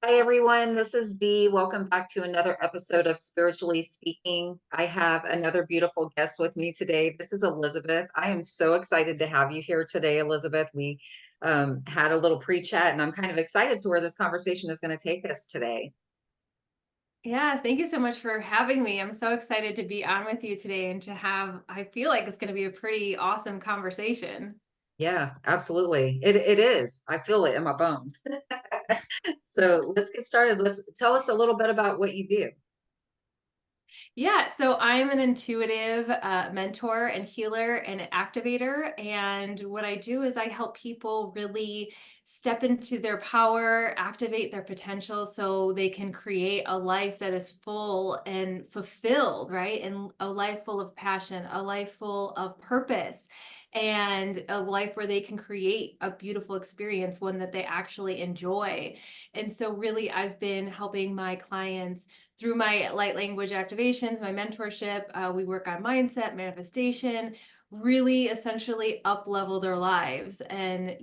Hi, everyone. This is Dee. Welcome back to another episode of Spiritually Speaking. I have another beautiful guest with me today. This is Elizabeth. I am so excited to have you here today, Elizabeth. We had a little pre-chat, and I'm kind of excited to where this conversation is going to take us today. Yeah, thank you so much for having me. I'm so excited to be on with you today and I feel like it's going to be a pretty awesome conversation. Yeah, absolutely. It is. I feel it in my bones. So let's get started. Let's tell us a little bit about what you do. Yeah, so I'm an intuitive mentor and healer and activator. And what I do is I help people really step into their power, activate their potential so they can create a life that is full and fulfilled, right? And a life full of passion, a life full of purpose, and a life where they can create a beautiful experience, one that they actually enjoy. And so, really, I've been helping my clients through my light language activations, my mentorship. We work on mindset, manifestation, really essentially up level their lives and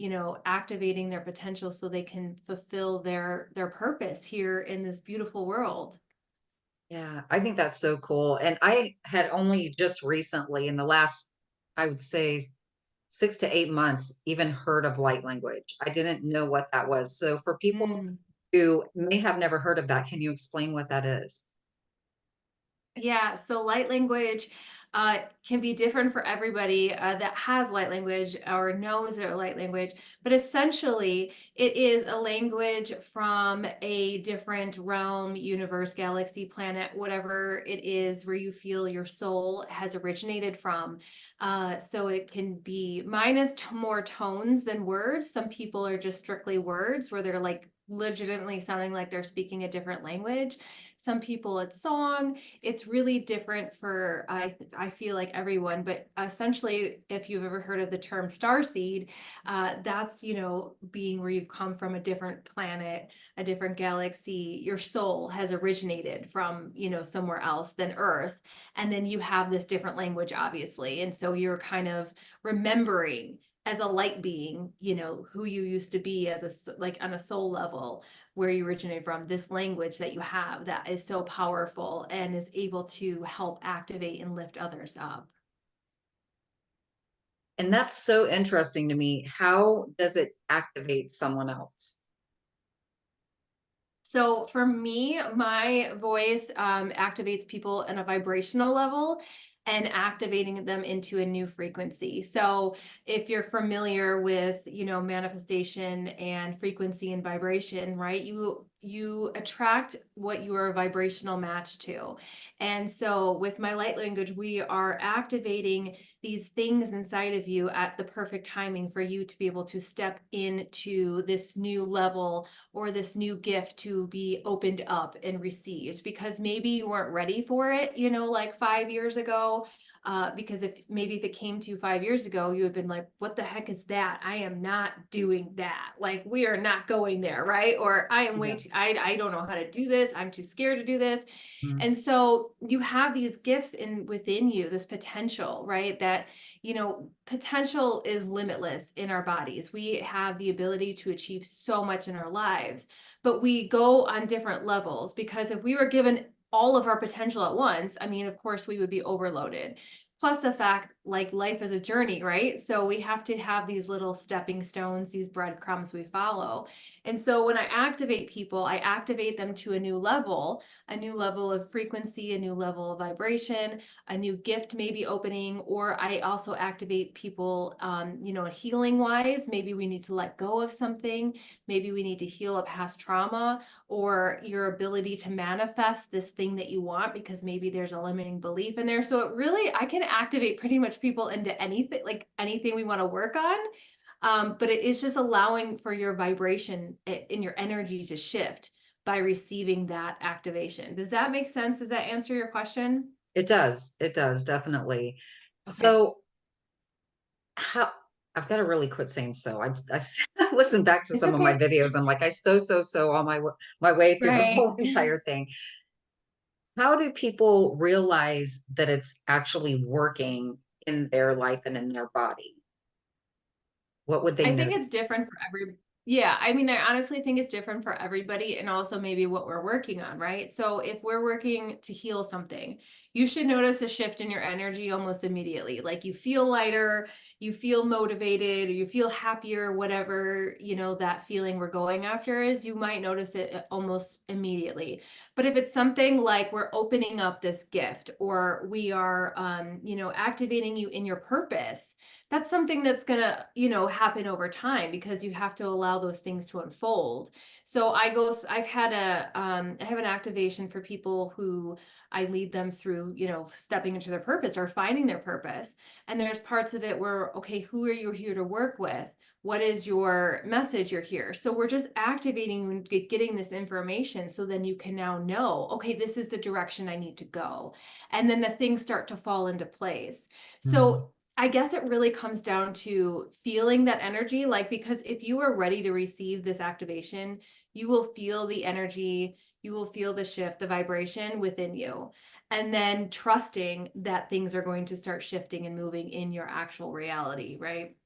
activating their potential so they can fulfill their purpose here in this beautiful world. Yeah, I think that's so cool. And I had only just recently, in the last, I would say, 6 to 8 months, even heard of light language. I didn't know what that was. So, for people Mm. who may have never heard of that, can you explain what that is? Yeah, so light language can be different for everybody that has light language or knows their light language. But essentially, it is a language from a different realm, universe, galaxy, planet, whatever it is where you feel your soul has originated from. So it can be, mine is more tones than words. Some people are just strictly words where they're like legitimately sounding like they're speaking a different language. Some people it's song. It's really different for I feel like everyone, but essentially, if you've ever heard of the term starseed, that's being where you've come from a different planet, a different galaxy. Your soul has originated from somewhere else than Earth, and then you have this different language, obviously, and so you're kind of remembering as a light being, who you used to be as like on a soul level, where you originate from, this language that you have that is so powerful and is able to help activate and lift others up. And that's so interesting to me. How does it activate someone else? So for me, my voice activates people in a vibrational level and activating them into a new frequency. So if you're familiar with, manifestation and frequency and vibration, right? You attract what you are a vibrational match to. And so with my light language, we are activating these things inside of you at the perfect timing for you to be able to step into this new level or this new gift to be opened up and received, because maybe you weren't ready for it, like 5 years ago. Because if it came to you 5 years ago, you had been like, what the heck is that? I am not doing that. Like, we are not going there, right? Or I am way Yeah. too, I don't know how to do this. I'm too scared to do this. Mm. And so you have these gifts within you, this potential, right? That, potential is limitless in our bodies. We have the ability to achieve so much in our lives, but we go on different levels, because if we were given all of our potential at once, I mean, of course, we would be overloaded. Plus the fact, like, life is a journey, right? So we have to have these little stepping stones, these breadcrumbs we follow. And so when I activate people, I activate them to a new level of frequency, a new level of vibration, a new gift maybe opening. Or I also activate people, healing wise. Maybe we need to let go of something. Maybe we need to heal a past trauma, or your ability to manifest this thing that you want, because maybe there's a limiting belief in there. So it really, I can activate pretty much people into anything, like anything we want to work on. But it is just allowing for your vibration in your energy to shift by receiving that activation. Does that make sense? Does that answer your question? It does. It does, definitely. Okay. So, how I've got to really quit saying so. I listened back to It's some of my okay. videos. I'm like, I so on my way through the Right. whole entire thing. How do people realize that it's actually working in their life and in their body? What would they I think it's notice? different for every. Yeah, I mean, I honestly think it's different for everybody and also maybe what we're working on, right? So if we're working to heal something, you should notice a shift in your energy almost immediately. Like you feel lighter, you feel motivated, or you feel happier, whatever, that feeling we're going after is, you might notice it almost immediately. But if it's something like we're opening up this gift or we are activating you in your purpose, that's something that's gonna, happen over time because you have to allow those things to unfold. So I have an activation for people who I lead them through, stepping into their purpose or finding their purpose. And there's parts of it where, okay, who are you here to work with? What is your message you're here? So we're just activating and getting this information so then you can now know, okay, this is the direction I need to go. And then the things start to fall into place. Mm. So I guess it really comes down to feeling that energy, like, because if you are ready to receive this activation, you will feel the energy, you will feel the shift, the vibration within you, and then trusting that things are going to start shifting and moving in your actual reality, right?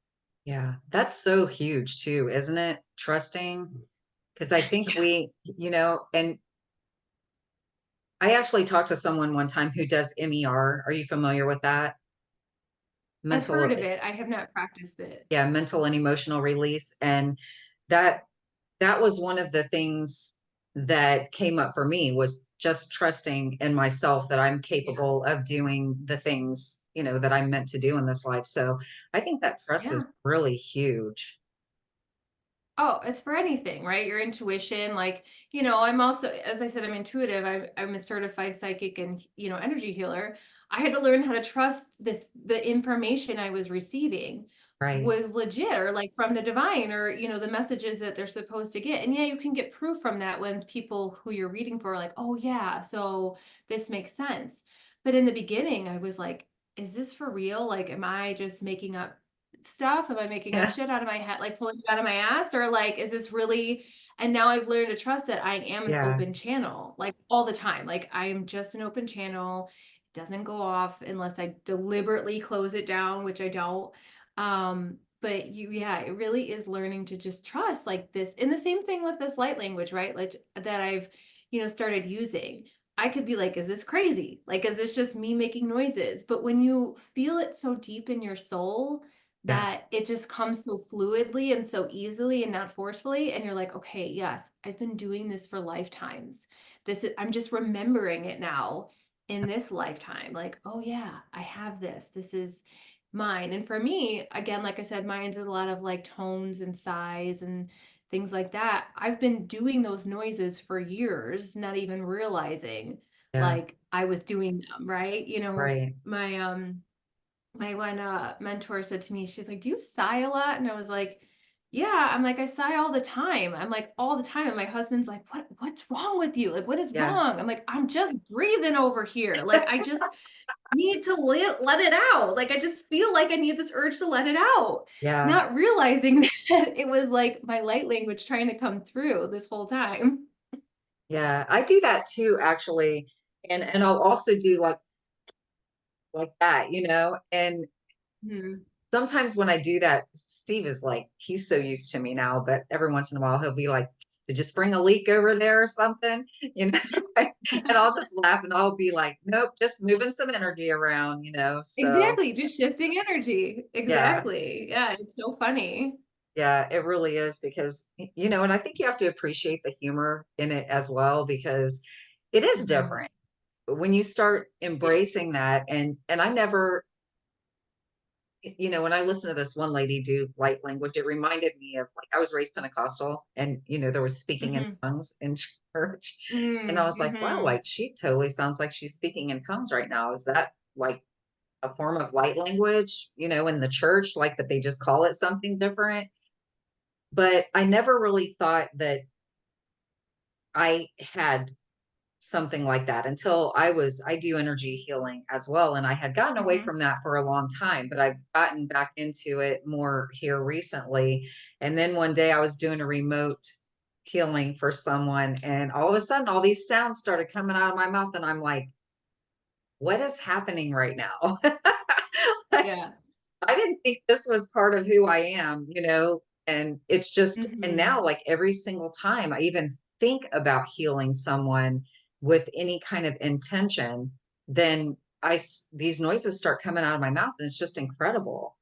Yeah, that's so huge too, isn't it? Trusting. Because I think Yeah, and I actually talked to someone one time who does MER. Are you familiar with that? I've heard Mental, of it. I have not practiced it. yeah, mental and emotional release. And that that was one of the things that came up for me was just trusting in myself that I'm Yeah. capable of doing the things, that I'm meant to do in this life. So I think that trust is Yeah. really huge. Oh, it's for anything, right? Your intuition, like, I'm also, as I said, I'm intuitive. I'm a certified psychic and, energy healer. I had to learn how to trust the information I was receiving Right. was legit or like from the divine or, the messages that they're supposed to get. And yeah, you can get proof from that when people who you're reading for are like, oh yeah, so this makes sense. But in the beginning, I was like, is this for real? Like, am I just making up stuff? Am I making up Yeah. shit out of my head, like pulling it out of my ass? Or like, is this really? And now I've learned to trust that I am an Yeah. open channel, like all the time. Like I am just an open channel. It doesn't go off unless I deliberately close it down, which I don't. But yeah, it really is learning to just trust like this. And the same thing with this light language, right? Like that I've, started using. I could be like, is this crazy? Like, is this just me making noises? But when you feel it so deep in your soul Yeah. that it just comes so fluidly and so easily and not forcefully, and you're like, okay, yes, I've been doing this for lifetimes. I'm just remembering it now in this lifetime. Like, oh yeah, I have this. This is mine. And for me, again, like I said, mine's a lot of like tones and sighs and things like that. I've been doing those noises for years, not even realizing Yeah. like I was doing them, right? Right. My one mentor said to me, she's like, "Do you sigh a lot?" And I was like, "Yeah." I'm like, "I sigh all the time." I'm like, all the time. And my husband's like, "What's wrong with you? Like, what is Yeah. wrong?" I'm like, "I'm just breathing over here. Like, I just need to let it out. Like, I just feel like I need this urge to let it out." Yeah. Not realizing that it was like my light language trying to come through this whole time. Yeah. I do that too, actually. And I'll also do like that, and Mhm. sometimes when I do that, Steve is like, he's so used to me now, but every once in a while he'll be like, "Did you spring a leak over there or something?" You know, and I'll just laugh and I'll be like, "Nope, just moving some energy around," So Exactly, just shifting energy. yeah, Exactly. Yeah, it's so funny. yeah, it really is because, and I think you have to appreciate the humor in it as well because it is Mhm. different when you start Yeah. embracing that. And I never, when I listened to this one lady do light language, it reminded me of like I was raised Pentecostal and there was speaking in Mhm. tongues in church. And I Mm, was like, wow, mhm. like she totally sounds like she's speaking in tongues right now. Is that like a form of light language, in the church, like, but they just call it something different? But I never really thought that I had something like that until I do energy healing as well. And I had gotten away Mhm. from that for a long time, but I've gotten back into it more here recently. And then one day I was doing a remote healing for someone, and all of a sudden, all these sounds started coming out of my mouth. And I'm like, what is happening right now? I Yeah. didn't think this was part of who I am, And it's just, and Mhm. now, like every single time I even think about healing someone with any kind of intention, then these noises start coming out of my mouth, and it's just incredible.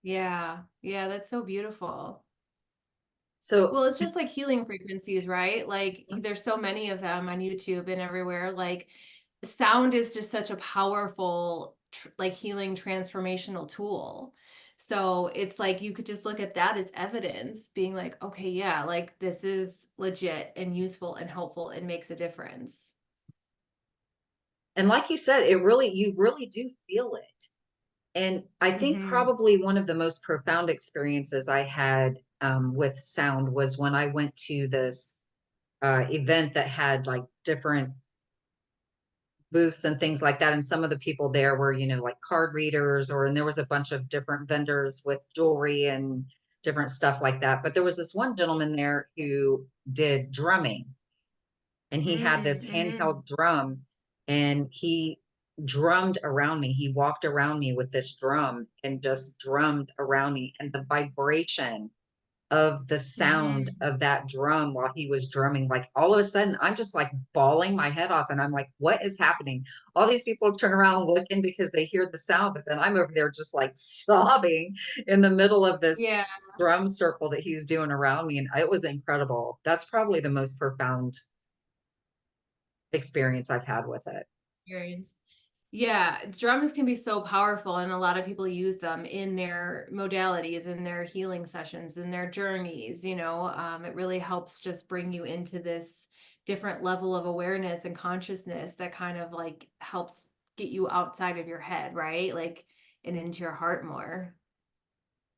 Yeah. Yeah, that's so beautiful. So, Well, it's just like healing frequencies, right? Like mm, there's so many of them on YouTube and everywhere. Like sound is just such a powerful like healing transformational tool. So it's like you could just look at that as evidence, being like, okay, yeah, like this is legit and useful and helpful and makes a difference. and like you said, you really do feel it. And I think Hmm. probably one of the most profound experiences I had with sound was when I went to this event that had like different booths and things like that. And some of the people there were, like card readers, and there was a bunch of different vendors with jewelry and different stuff like that. But there was this one gentleman there who did drumming, and he had this Mm-hmm. handheld drum, and he drummed around me. He walked around me with this drum and just drummed around me. And the vibration of the sound Hmm. of that drum while he was drumming, like all of a sudden I'm just like bawling my head off, and I'm like, what is happening? All these people turn around looking because they hear the sound, but then I'm over there just like sobbing in the middle of this Yeah. drum circle that he's doing around me, and it was incredible. That's probably the most profound experience I've had with it. Experience. Yeah, drums can be so powerful, and a lot of people use them in their modalities, in their healing sessions, in their journeys. It really helps just bring you into this different level of awareness and consciousness that kind of like helps get you outside of your head, right? Like, and into your heart more.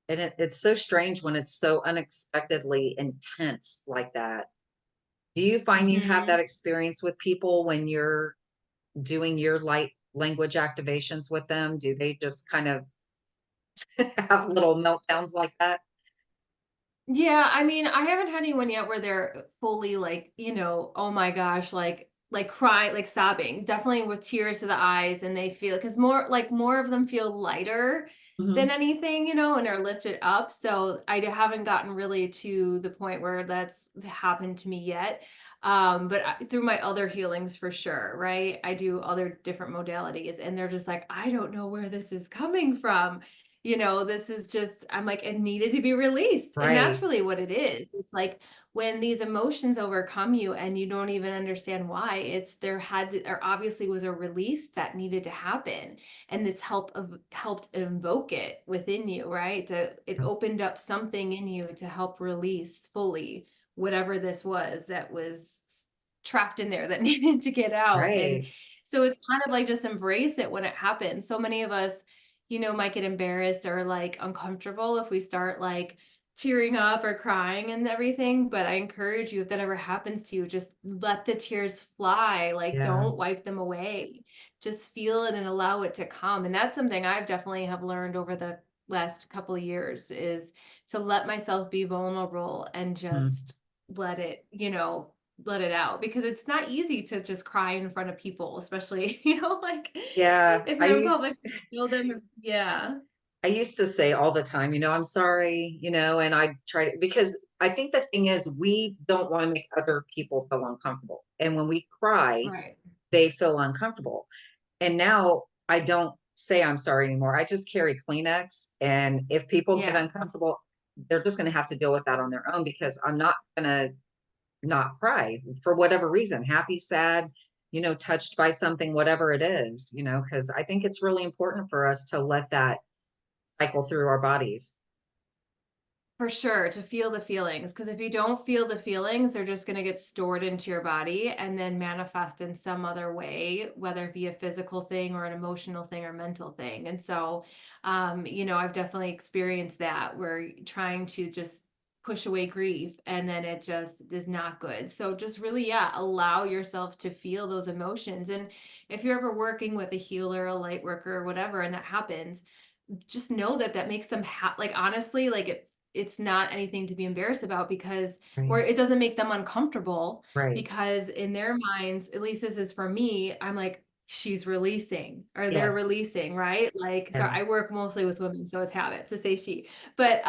And it's so strange when it's so unexpectedly intense like that. Do you find you have that Hmm. experience with people when you're doing your light language activations with them? Do they just kind of have little meltdowns like that? Yeah, I mean, I haven't had anyone yet where they're fully like, oh my gosh, like cry, like sobbing, definitely with tears to the eyes, and they feel because more of them feel lighter than Mhm. anything, and are lifted up. So haven't gotten really to the point where that's happened to me yet. But through my other healings for sure, right? I do other different modalities, and they're just like, I don't know where this is coming from. This is just, I'm like, it needed to be released. And that's Right. really what it is. It's like when these emotions overcome you and you don't even understand why, there obviously was a release that needed to happen. And this helped invoke it within you, right? It opened up something in you to help release fully whatever this was that was trapped in there that needed to get out. And Right. so it's kind of like just embrace it when it happens. So many of us might get embarrassed or like uncomfortable if we start like tearing up or crying and everything. But I encourage you, if that ever happens to you, just let the tears fly. Like, Yeah. don't wipe them away. Just feel it and allow it to come. And that's something I've definitely have learned over the last couple of years is to let myself be vulnerable and Mm. just let it, let it out because it's not easy to just cry in front of people, especially, like Yeah. if you're in public. Know them, yeah. I used to say all the time, I'm sorry, and I try to, because I think the thing is we don't want to make other people feel uncomfortable. And when we cry, Right. they feel uncomfortable. And now I don't say I'm sorry anymore. I just carry Kleenex. And if people get Yeah, uncomfortable, they're just going to have to deal with that on their own, because I'm not going to not cry for whatever reason, happy, sad, touched by something, whatever it is, because I think it's really important for us to let that cycle through our bodies. for sure, to feel the feelings. Because if you don't feel the feelings, they're just going to get stored into your body and then manifest in some other way, whether it be a physical thing or an emotional thing or mental thing. And so, I've definitely experienced that where trying to just push away grief and then it just is not good. So just really, yeah, allow yourself to feel those emotions. And if you're ever working with a healer, a light worker, or whatever, and that happens, just know that that makes them like honestly like it's not anything to be embarrassed about because or Right. it doesn't make them uncomfortable Right. because in their minds, at least this is for me, I'm like she's releasing or they're Yes. releasing, right? Like so Yeah. I work mostly with women, so it's habit to say she. But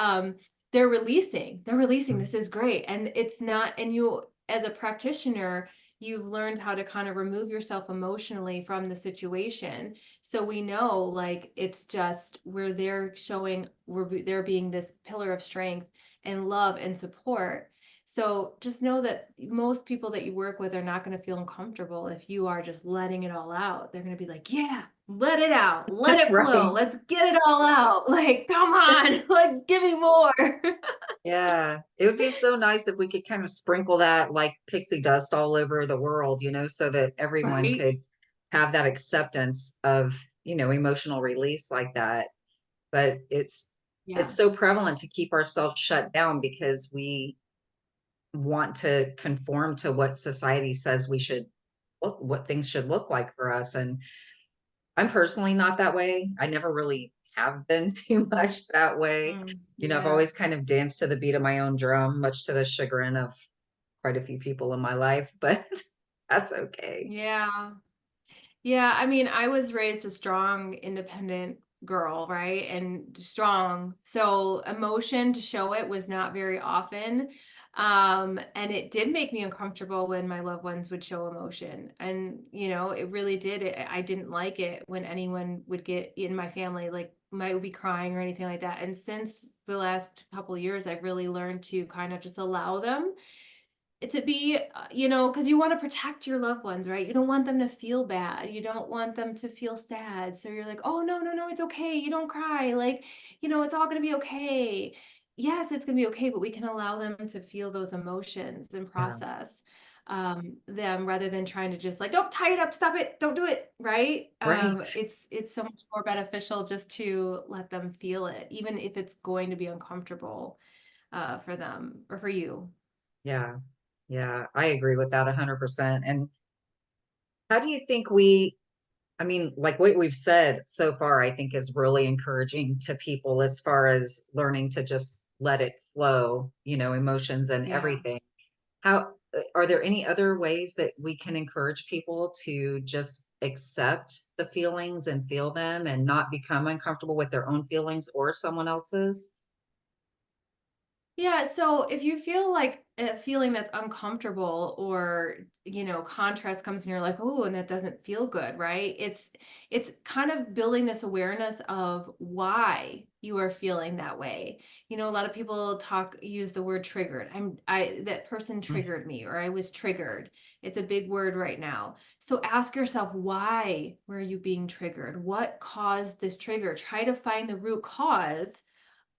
they're releasing, Mm. this is great. And it's not, and you, as a practitioner, you've learned how to kind of remove yourself emotionally from the situation. So we know, like, it's just where they're showing, they're being this pillar of strength and love and support. So just know that most people that you work with are not going to feel uncomfortable if you are just letting it all out. They're going to be like, yeah, let it out, let it flow, Right. let's get it all out. Like, come on, like, give me more. Yeah. It would be so nice if we could kind of sprinkle that like pixie dust all over the world, so that everyone Right? could have that acceptance of, emotional release like that. But it's Yeah. so prevalent to keep ourselves shut down because we want to conform to what society says we should what things should look like for us. And I'm personally not that way. I never really have been too much that way. I've Yeah. always kind of danced to the beat of my own drum, much to the chagrin of quite a few people in my life, but that's okay. Yeah. Yeah, I mean, I was raised a strong, independent girl, right? And strong. So emotion to show it was not very often. And it did make me uncomfortable when my loved ones would show emotion. And, it really did. I didn't like it when anyone would get in my family, like might would be crying or anything like that. And since the last couple of years, I've really learned to kind of just allow them to be, because you want to protect your loved ones, right? You don't want them to feel bad. You don't want them to feel sad. So you're like, oh, no, no, no, it's okay. You don't cry. Like, it's all going to be okay. Yes, it's going to be okay, but we can allow them to feel those emotions and Yeah. process them rather than trying to just like, nope, tie it up, stop it, don't do it, right? Right. It's so much more beneficial just to let them feel it, even if it's going to be uncomfortable for them or for you. Yeah. Yeah. I agree with that 100%. And how do you think I mean, like what we've said so far, I think is really encouraging to people as far as learning to just let it flow, emotions and Yeah. everything. How are there any other ways that we can encourage people to just accept the feelings and feel them and not become uncomfortable with their own feelings or someone else's? Yeah, so if you feel like a feeling that's uncomfortable or, contrast comes and you're like, "Oh, and that doesn't feel good," right? It's kind of building this awareness of why you are feeling that way. A lot of people use the word triggered. That person Mm. triggered me or I was triggered. It's a big word right now. So ask yourself, why were you being triggered? What caused this trigger? Try to find the root cause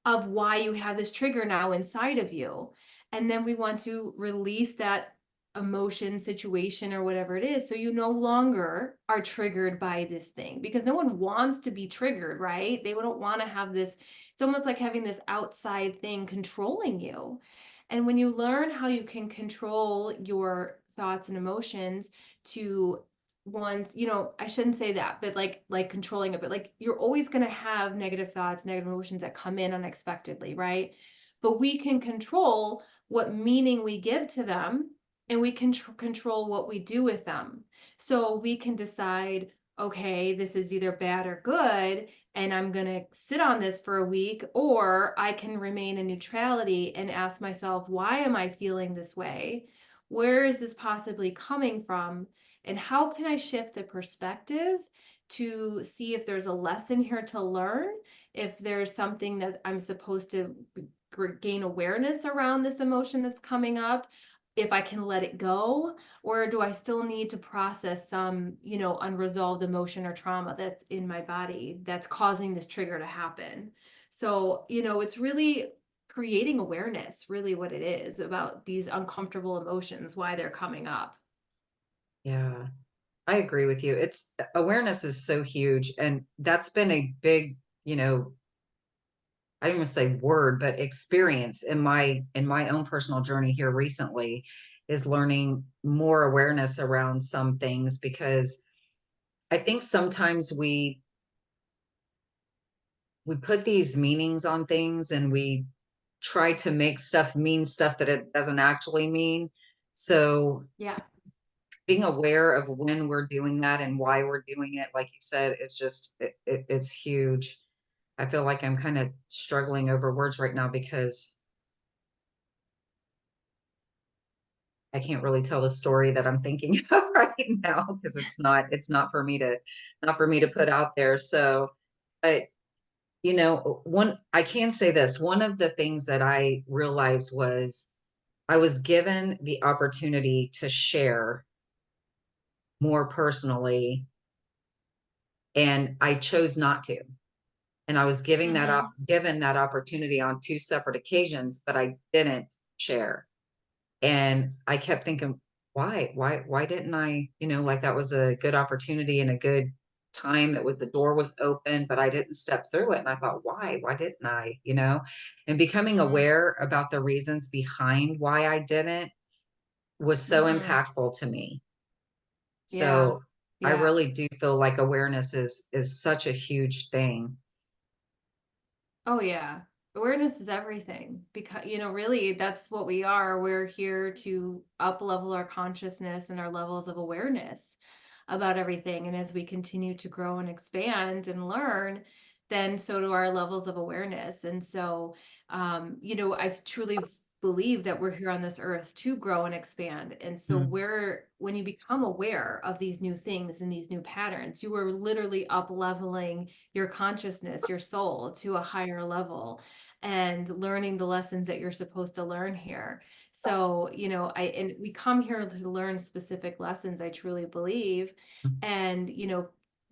of why you have this trigger now inside of you. And then we want to release that emotion, situation, or whatever it is. So you no longer are triggered by this thing because no one wants to be triggered, right? They don't want to have this. It's almost like having this outside thing controlling you. And when you learn how you can control your thoughts and emotions to ones, I shouldn't say that, but like controlling it, but like you're always going to have negative thoughts, negative emotions that come in unexpectedly, right? But we can control what meaning we give to them and we can control what we do with them. So we can decide, okay, this is either bad or good, and I'm going to sit on this for a week, or I can remain in neutrality and ask myself, why am I feeling this way? Where is this possibly coming from? And how can I shift the perspective to see if there's a lesson here to learn, if there's something that I'm supposed to gain awareness around this emotion that's coming up, if I can let it go, or do I still need to process some, unresolved emotion or trauma that's in my body that's causing this trigger to happen? So, it's really creating awareness, really what it is about these uncomfortable emotions, why they're coming up. Yeah, I agree with you. It's awareness is so huge. And that's been a big, I don't want to say word, but experience in my own personal journey here recently is learning more awareness around some things because I think sometimes we put these meanings on things and we try to make stuff mean stuff that it doesn't actually mean. So Yeah. being aware of when we're doing that and why we're doing it, like you said, it's just it's huge. I feel like I'm kind of struggling over words right now because I can't really tell the story that I'm thinking of right now because it's not for me to put out there. So, but one I can say this, one of the things that I realized was I was given the opportunity to share more personally, and I chose not to. And I was Mhm. given that opportunity on two separate occasions, but I didn't share. And I kept thinking, why didn't I, like that was a good opportunity and a good time that the door was open, but I didn't step through it. And I thought, why didn't I, and becoming Mhm. aware about the reasons behind why I didn't was so Mhm. impactful to me. Yeah. So I Yeah. really do feel like awareness is such a huge thing. Oh yeah. Awareness is everything because, really that's what we are. We're here to up level our consciousness and our levels of awareness about everything. And as we continue to grow and expand and learn, then so do our levels of awareness. And so, I truly believe that we're here on this earth to grow and expand. And so Mm. when you become aware of these new things and these new patterns, you are literally up leveling your consciousness, your soul to a higher level and learning the lessons that you're supposed to learn here. So, and we come here to learn specific lessons, I truly believe. And,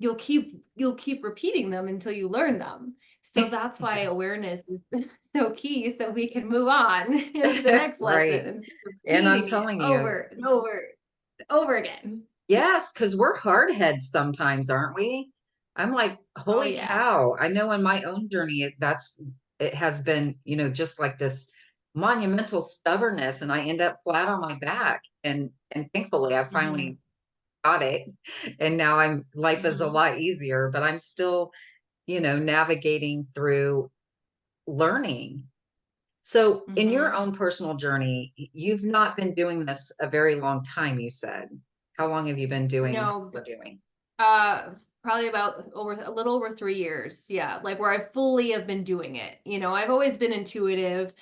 you'll keep repeating them until you learn them. So that's why Yes. awareness is so key so we can move on into the next lesson Right. instead of And I'm repeating it telling you, over and over and over again. yes, because we're hard heads sometimes, aren't we? I'm like, Oh holy yeah. cow. I know in my own journey, it has been, just like this monumental stubbornness, and I end up flat on my back. And thankfully I Hmm. finally got it. And now life is a Hmm. lot easier, but I'm still, navigating through learning. So in your Hmm. own personal journey, you've not been doing this a very long time, you said. How long have you been doing what No, you're doing? probably about over a little over 3 years. Yeah, like where I fully have been doing it. I've always been intuitive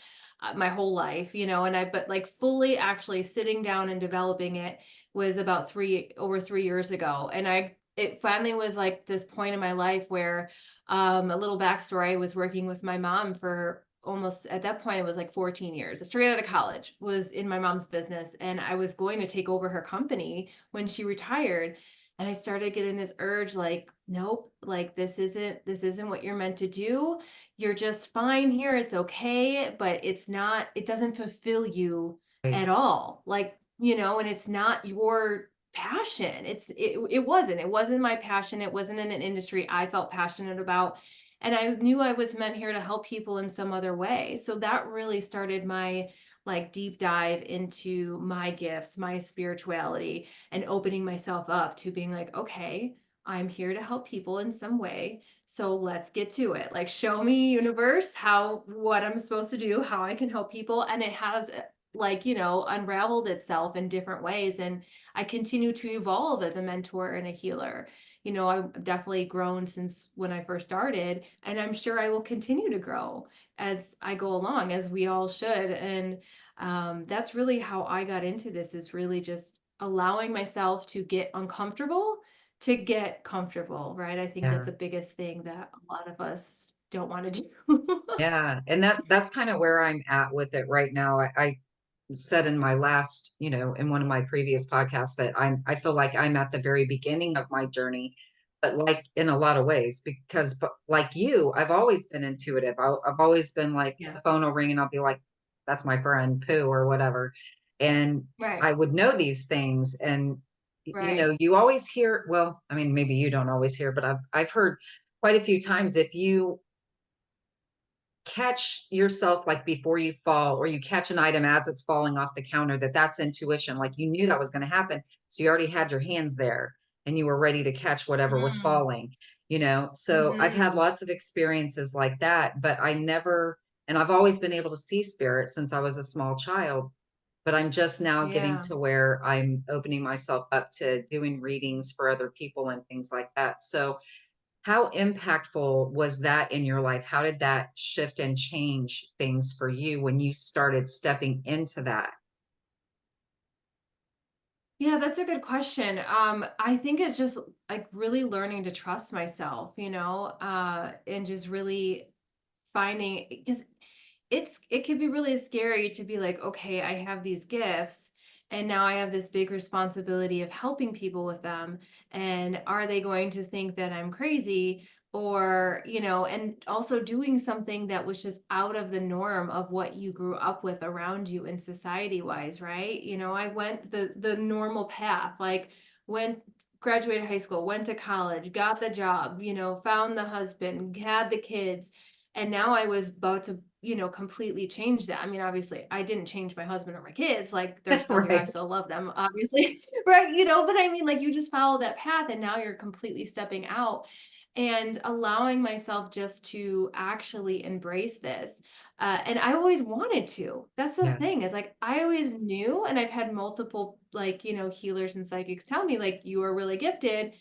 my whole life, but like fully actually sitting down and developing it was about over 3 years ago. And it finally was like this point in my life where, a little backstory, I was working with my mom for almost at that point it was like 14 years straight out of college was in my mom's business, and I was going to take over her company when she retired. And I started getting this urge like, nope, like this isn't what you're meant to do. You're just fine here. It's okay, but it doesn't fulfill you Right. at all. Like, and it's not your passion. It wasn't my passion. It wasn't in an industry I felt passionate about. And I knew I was meant here to help people in some other way. So that really started my like deep dive into my gifts, my spirituality, and opening myself up to being like, okay, I'm here to help people in some way. So let's get to it. Like, show me, universe, what I'm supposed to do, how I can help people. And it has like, unraveled itself in different ways. And I continue to evolve as a mentor and a healer. I've definitely grown since when I first started, and I'm sure I will continue to grow as I go along, as we all should. And that's really how I got into this, is really just allowing myself to get uncomfortable to get comfortable, right? I think that's Yeah. the biggest thing that a lot of us don't want to do. Yeah. And that's kind of where I'm at with it right now. I said in my last, in one of my previous podcasts that I feel like I'm at the very beginning of my journey, but like in a lot of ways, because like you, I've always been intuitive. I've always been like Yeah. the phone will ring and I'll be like, that's my friend Pooh or whatever. And Right. I would know these things. And, Right. you always hear, well, I mean, maybe you don't always hear, but I've heard quite a few times if you catch yourself like before you fall or you catch an item as it's falling off the counter, that's intuition, like you knew that was going to happen, so you already had your hands there and you were ready to catch whatever was Mm. falling. So I've had Hmm. lots of experiences like that, but I never, and I've always been able to see spirit since I was a small child, but I'm just now getting Yeah. to where I'm opening myself up to doing readings for other people and things like that. So how impactful was that in your life? How did that shift and change things for you when you started stepping into that? Yeah, that's a good question. I think it's just like really learning to trust myself, and just really finding because it can be really scary to be like, okay, I have these gifts and now I have this big responsibility of helping people with them. And are they going to think that I'm crazy? Or, and also doing something that was just out of the norm of what you grew up with around you and society wise, right? I went the normal path, like went graduated high school, went to college, got the job, found the husband, had the kids, and now I was about to, completely change that. I mean, obviously, I didn't change my husband or my kids. Like, they're still here. I Right. still love them, obviously. Right. But I mean, like, you just follow that path and now you're completely stepping out and allowing myself just to actually embrace this. And I always wanted to. That's the Yeah. thing. It's like I always knew, and I've had multiple, like, healers and psychics tell me, like, you are really gifted,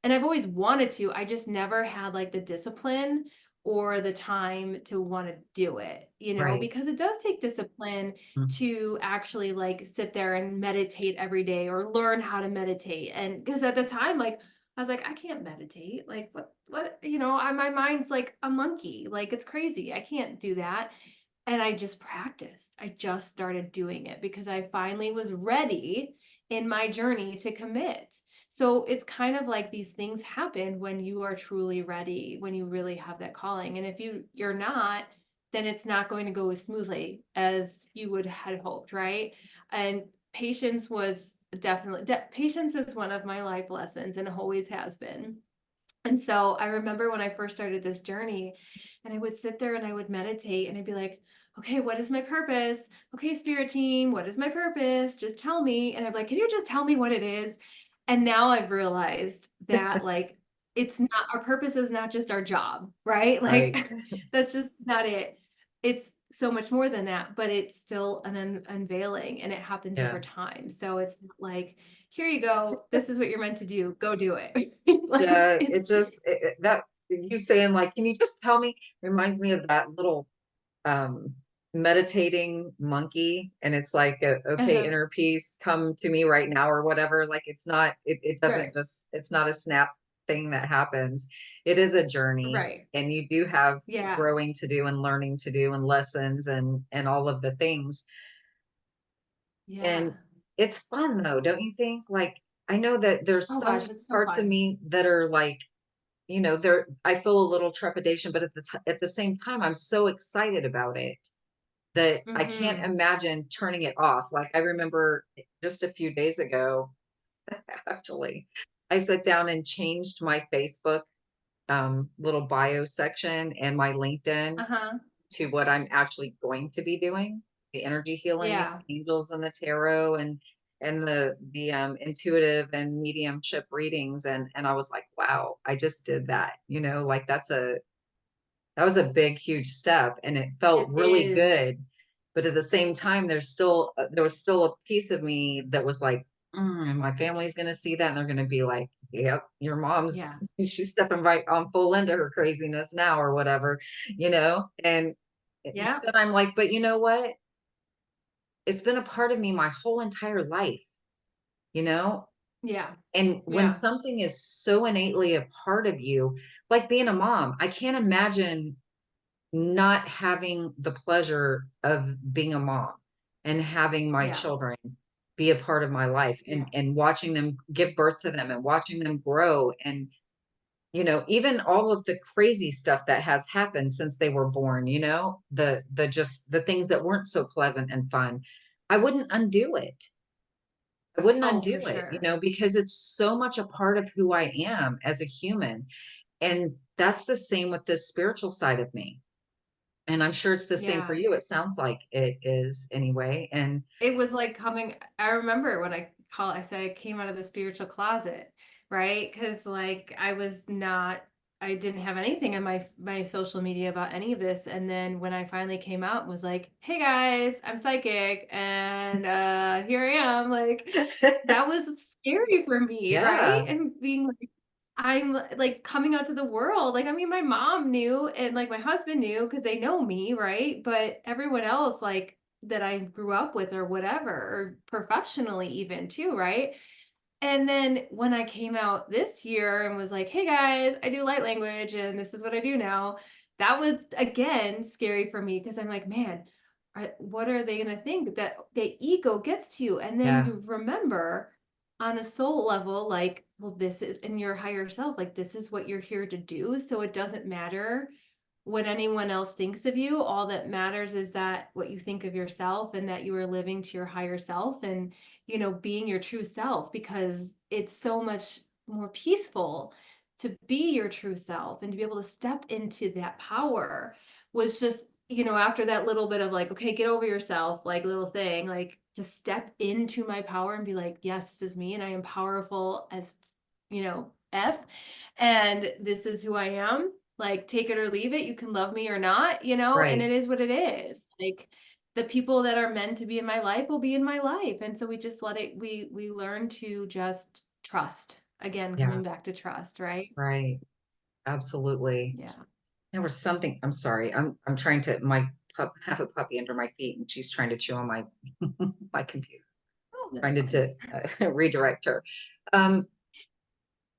and I've always wanted to, I just never had, like, the discipline or the time to wanna do it, Right. because it does take discipline Mm. to actually, like, sit there and meditate every day or learn how to meditate, and because at the time, like, I was like, "I can't meditate, like, what," my mind's like a monkey, like, it's crazy, I can't do that. And I just practiced. I just started doing it because I finally was ready in my journey to commit. So it's kind of like these things happen when you are truly ready, when you really have that calling. And if you're not, then it's not going to go as smoothly as you would had hoped, right? And patience was definitely patience is one of my life lessons and always has been. And so I remember when I first started this journey, and I would sit there and I would meditate and I'd be like, okay, what is my purpose? Okay, spirit team, what is my purpose? Just tell me. And I'm like, can you just tell me what it is? And now I've realized that, like, it's not our purpose is not just our job, right? Right. Like, that's just not it. It's so much more than that, but it's still an unveiling and it happens over Yeah. time. So it's not like, here you go, this is what you're meant to do, go do it. Like, Yeah. It just that you saying like, can you just tell me? Reminds me of that little um meditating monkey, and it's like, okay, uh-huh, inner peace, come to me right now, or whatever. Like, it's not, it doesn't right, just, it's not a snap thing that happens. It is a journey, right. and you do have Yeah. growing to do and learning to do and lessons and all of the things. And Yeah. it's fun though, don't you think? Like, I know that there's Oh so gosh, many it's so parts of fun. me that are like, there, I feel a little trepidation, but at the same time, I'm so excited about it that I can't Mhm. imagine turning it off. Like, I remember just a few days ago, actually, I sat down and changed my Facebook little bio section and my LinkedIn Uh-huh. to what I'm actually going to be doing, the energy healing and Yeah. angels and the tarot and the intuitive and mediumship readings, and I was like, wow, I just did that. Like, that was a big, huge step, and it felt It really is. good. But at the same time, there was still a piece of me that was like, my family's going to see that, and they're going to be like, "Yep, your mom's Yeah. she's stepping right on full into her craziness now, or whatever," And but Yeah. then I'm like, but you know what? It's been a part of me my whole entire life, you know. Yeah. And when Yeah. something is so innately a part of you, like being a mom, I can't imagine not having the pleasure of being a mom and having my Yeah. children be a part of my life, and Yeah. watching them give birth to them and watching them grow, and even all of the crazy stuff that has happened since they were born, the just the things that weren't so pleasant and fun. I wouldn't undo it. I wouldn't Oh, undo for it, sure. because it's so much a part of who I am as a human. And that's the same with this spiritual side of me. And I'm sure it's the same for Yeah. you. It sounds like it is anyway. And It was like I remember when I said I came out of the spiritual closet, right? Because like I didn't have anything on my social media about any of this. And then when I finally came out and was like, hey guys, I'm psychic and here I am, like that was scary for me, right? yeah, And being like I'm like coming out to the world. Like, I mean, my mom knew and like my husband knew because they know me, right? But everyone else, like that I grew up with or whatever, or professionally even too, right? And then when I came out this year and was like, "Hey guys, I do light language and this is what I do now." That was again scary for me because I'm like, "Man, what are they going to think that the ego gets to you?" And then Yeah. you remember on a soul level, like, well, this is in your higher self, like, this is what you're here to do. So it doesn't matter what anyone else thinks of you. All that matters is that what you think of yourself and that you are living to your higher self and, being your true self, because it's so much more peaceful to be your true self and to be able to step into that power. Was just, after that little bit of like, okay, get over yourself, like little thing, like to step into my power and be like, yes, this is me and I am powerful as, F, and this is who I am. Like, take it or leave it. You can love me or not, and Right. it is what it is. Like, the people that are meant to be in my life will be in my life. And so we just let it, we learn to just trust. Again, Yeah. coming back to trust, right? Right. Absolutely. Yeah. There was something, I'm sorry. I'm trying to, my pup, have a puppy under my feet and she's trying to chew on my, my computer, Oh, that's trying to, fine. redirect her. Um,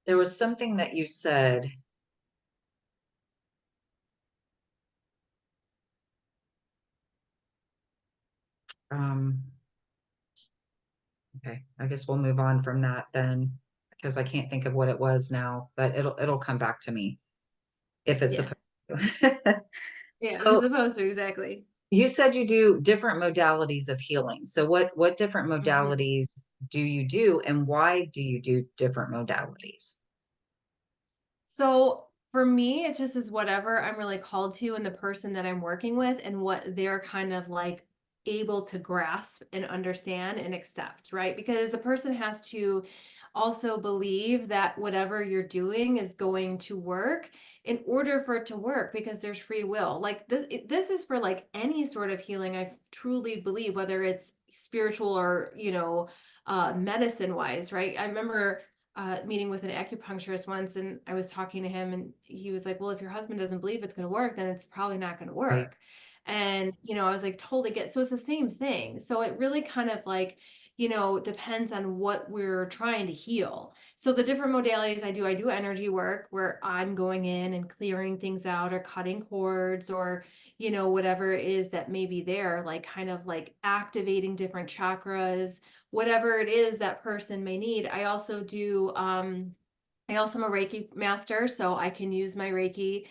there was something that you said. Um, okay, I guess we'll move on from that then, because I can't think of what it was now, but it'll come back to me if it's Yeah. supposed to. Yeah. It's So supposed to, exactly. you said you do different modalities of healing. So what different Mhm. modalities do you do, and why do you do different modalities? So for me, it just is whatever I'm really called to and the person that I'm working with and what they're kind of like able to grasp and understand and accept, right? Because the person has to also believe that whatever you're doing is going to work in order for it to work, because there's free will. Like this is for like any sort of healing. I truly believe, whether it's spiritual or, medicine wise, right? I remember meeting with an acupuncturist once, and I was talking to him, and he was like, "Well, if your husband doesn't believe it's going to work, then it's probably not going to Right. work." And I was like, "Totally get." So it's the same thing. So it really kind of like, depends on what we're trying to heal. So the different modalities I do energy work where I'm going in and clearing things out or cutting cords or, whatever it is that may be there, like kind of like activating different chakras, whatever it is that person may need. I also am a Reiki master, so I can use my Reiki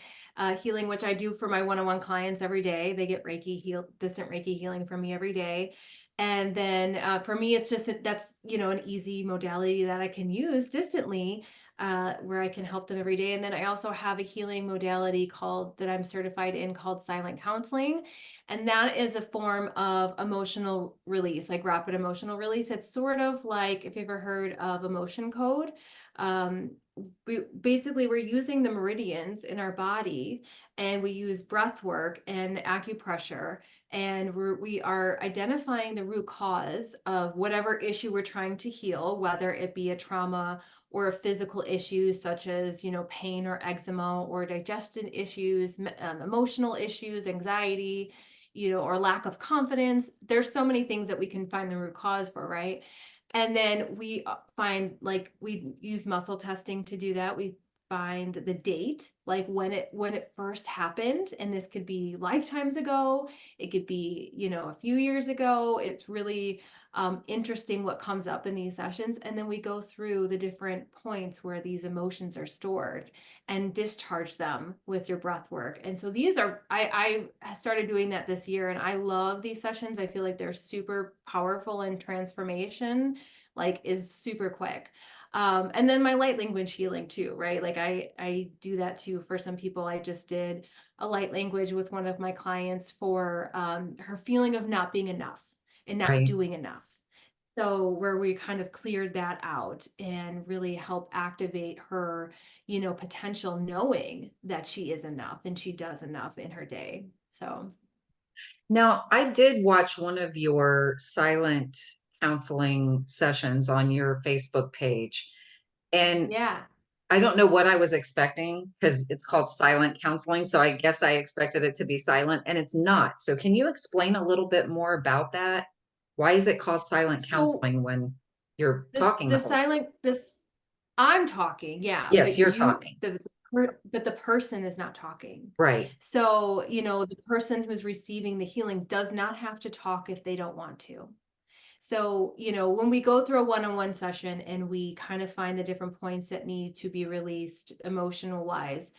healing, which I do for my one-on-one clients every day. They get distant Reiki healing from me every day. And then for me, it's just that's an easy modality that I can use distantly, where I can help them every day. And then I also have a healing modality called that I'm certified in called silent counseling, and that is a form of emotional release, like rapid emotional release. It's sort of like if you've ever heard of emotion code. Um, we're using the meridians in our body, and we use breath work and acupressure, and we are identifying the root cause of whatever issue we're trying to heal, whether it be a trauma or a physical issue such as pain or eczema, or digestion issues, emotional issues, anxiety, or lack of confidence. There's so many things that we can find the root cause for, right? And then we find, like, we use muscle testing to do that. We find the date, like when it first happened, and this could be lifetimes ago, it could be a few years ago. It's really interesting what comes up in these sessions, and then we go through the different points where these emotions are stored and discharge them with your breath work. And so these are I started doing that this year, and I love these sessions. I feel like they're super powerful, and transformation like is super quick. And then my light language healing too, right? Like I do that too for some people. I just did a light language with one of my clients for her feeling of not being enough and not Right. doing enough. So where we kind of cleared that out and really help activate her, potential, knowing that she is enough and she does enough in her day. So Now, I did watch one of your silent counseling sessions on your Facebook page, and yeah. I don't know what I was expecting because it's called silent counseling. So I guess I expected it to be silent and it's not. So can you explain a little bit more about that? Why is it called silent So counseling when you're this talking the the whole? silent this I'm talking, yeah, Yes, but you're talking. the person is not talking. Right. So, the person who's receiving the healing does not have to talk if they don't want to. So, when we go through a one-on-one session and we kind of find the different points that need to be released emotional wise,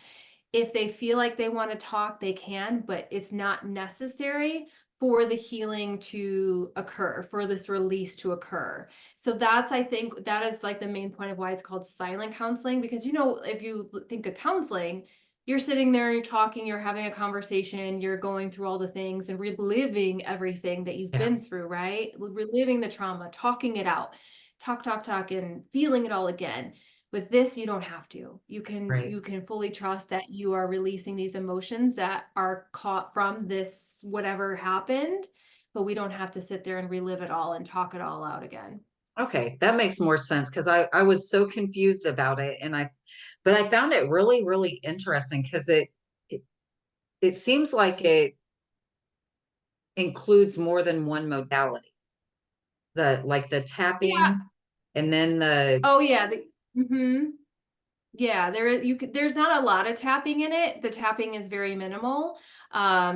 if they feel like they want to talk, they can, but it's not necessary for the healing to occur, for this release to occur. So I think that is like the main point of why it's called silent counseling. Because, if you think of counseling, you're sitting there, you're talking, you're having a conversation, you're going through all the things and reliving everything that you've Yeah. been through, right? Reliving the trauma, talking it out, talk, and feeling it all again. With this, you don't have to. Right. You can fully trust that you are releasing these emotions that are caught from this whatever happened, but we don't have to sit there and relive it all and talk it all out again. Okay. That makes more sense because I was so confused about it. But I found it really, really interesting because it, it seems like it includes more than one modality. Like the Yeah. tapping and then Oh yeah. Yeah, there's not a lot of tapping in it. The tapping is very minimal,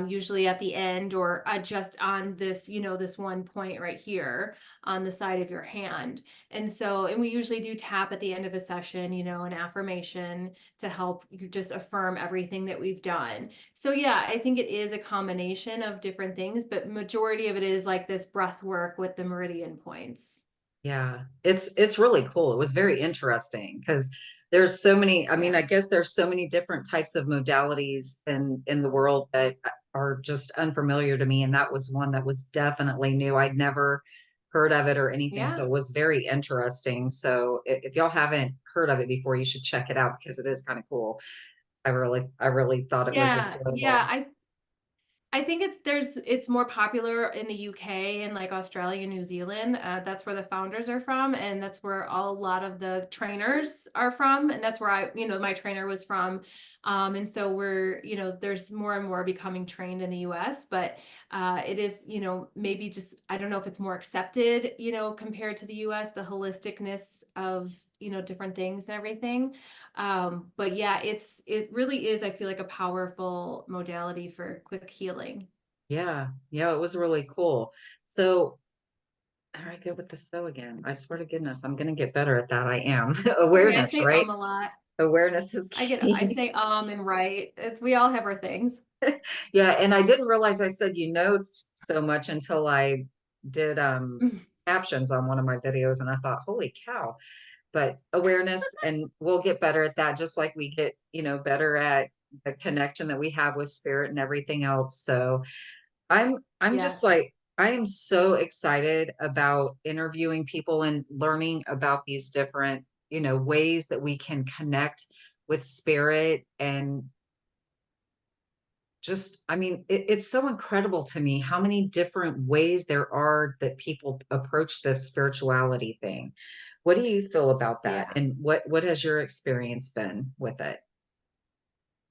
usually at the end or just on this, this one point right here on the side of your hand. And we usually do tap at the end of a session, an affirmation to help you just affirm everything that we've done. So yeah, I think it is a combination of different things, but majority of it is like this breath work with the meridian points. yeah, it's really cool. It was very interesting because there's so many, I mean, Yeah. I guess there's so many different types of modalities in the world that are just unfamiliar to me. And that was one that was definitely new. I'd never heard of it or anything. So Yeah. it was very interesting. So if y'all haven't heard of it before, you should check it out because it is kind of cool. I really thought it was Yeah. enjoyable. Yeah. I think it's more popular in the UK and like Australia and New Zealand. That's where the founders are from, and that's where a lot of the trainers are from, and that's where my trainer was from. And so there's more and more becoming trained in the US, but it is, maybe just I don't know if it's more accepted, compared to the US, the holisticness of different things and everything. But yeah, it really is, I feel like, a powerful modality for quick healing. Yeah, yeah, it was really cool. So all right, good with the so again. I swear to goodness, I'm gonna get better at that. I am. Okay, I Awareness, say right? a lot. Awareness is I key. say and right. We all have our things. Yeah, and I didn't realize I said you know so much until I did captions on one of my videos and I thought, holy cow. But awareness, and we'll get better at that, just like we get, better at the connection that we have with spirit and everything else. So I'm just Yes. like I am so excited about interviewing people and learning about these different, ways that we can connect with spirit and just I mean it's so incredible to me how many different ways there are that people approach this spirituality thing. What do you feel about that? Yeah. And what has your experience been with it?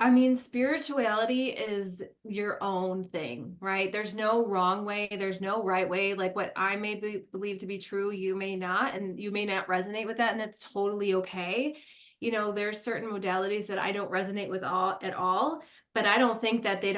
I mean, spirituality is your own thing, right? There's no wrong way, there's no right way. Like what I may believe to be true, you may not, and you may not resonate with that, and that's totally okay. There's certain modalities that I don't resonate with all at all, but I don't think that they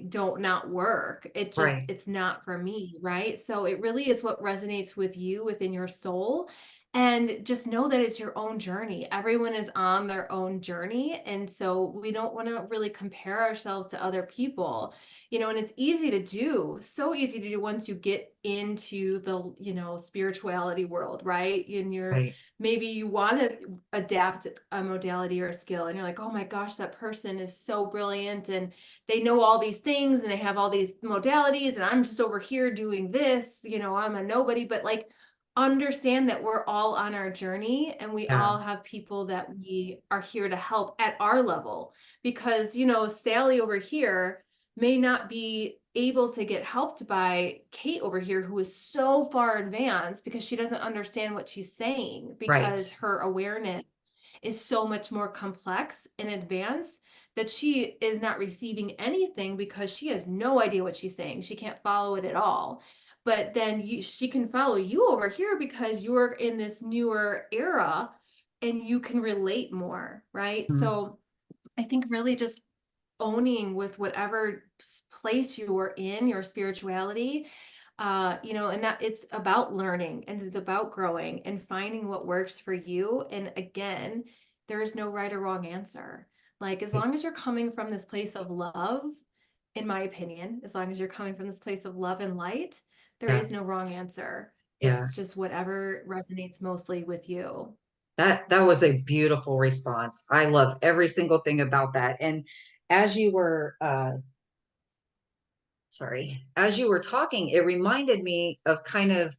don't not work. Right, It's not for me, right? So it really is what resonates with you within your soul. And just know that it's your own journey. Everyone is on their own journey. And so we don't want to really compare ourselves to other people, and it's easy to do, so easy to do once you get into the, spirituality world, right? And right, maybe you want to adapt a modality or a skill, and you're like, oh my gosh, that person is so brilliant and they know all these things and they have all these modalities, and I'm just over here doing this, I'm a nobody. But like, understand that we're all on our journey and we yeah, all have people that we are here to help at our level, because Sally over here may not be able to get helped by Kate over here, who is so far advanced, because she doesn't understand what she's saying, right, because her awareness is so much more complex and advanced that she is not receiving anything because she has no idea what she's saying. She can't follow it at all. But then she can follow you over here because you're in this newer era and you can relate more, right? Mhm. So I think really just owning with whatever place you are in your spirituality, and that it's about learning and it's about growing and finding what works for you. And again, there is no right or wrong answer. Like, as Right. long as you're coming from this place of love, in my opinion, as long as you're coming from this place of love and light, there Yeah. is no wrong answer. Yeah. It's just whatever resonates mostly with you. That was a beautiful response. I love every single thing about that. And as you were as you were talking, it reminded me of kind of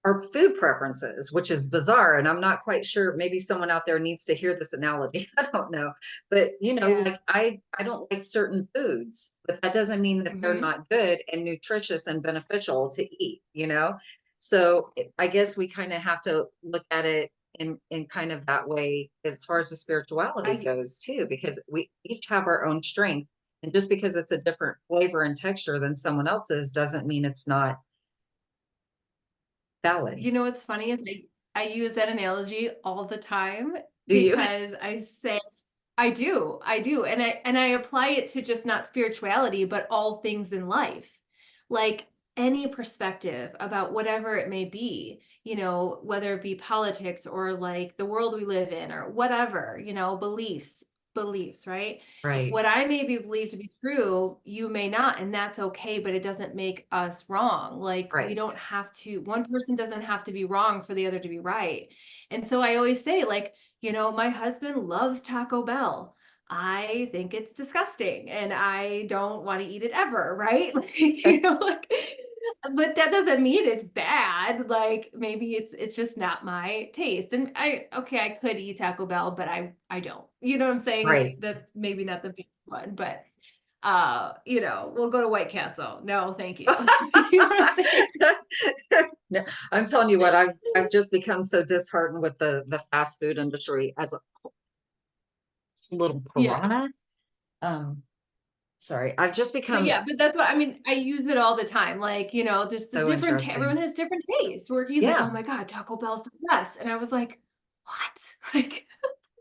our food preferences, which is bizarre. And I'm not quite sure. Maybe someone out there needs to hear this analogy. I don't know. But Yeah. like I don't like certain foods, but that doesn't mean that they're Hmm. not good and nutritious and beneficial to eat. So I guess we kind of have to look at it in kind of that way as far as the spirituality I goes too, because we each have our own strength. And just because it's a different flavor and texture than someone else's doesn't mean it's not valid. You know what's funny is I use that analogy all the time Do you? because I say I do, and I apply it to just not spirituality, but all things in life. Like any perspective about whatever it may be, whether it be politics or like the world we live in or whatever, beliefs, right? Right. What I may be believed to be true, you may not, and that's okay, but it doesn't make us wrong. Like, we Right. don't have to, one person doesn't have to be wrong for the other to be right. And so I always say, like, my husband loves Taco Bell. I think it's disgusting and I don't want to eat it ever, right? Like, like, but that doesn't mean it's bad. Like, maybe it's just not my taste. And I could eat Taco Bell, but I don't. You know what I'm saying? It's Right. that maybe not the best one, but we'll go to White Castle. No, thank you. You know what I'm saying? No, I'm telling you what, I've just become so disheartened with the fast food industry as a little Yeah. piranha. Sorry, I've just But become yeah, but that's what I mean. I use it all the time. Like, just the so different, everyone interesting. has different tastes where he's like, oh Yeah, my God, Taco Bell's the best. And I was like, what? Like,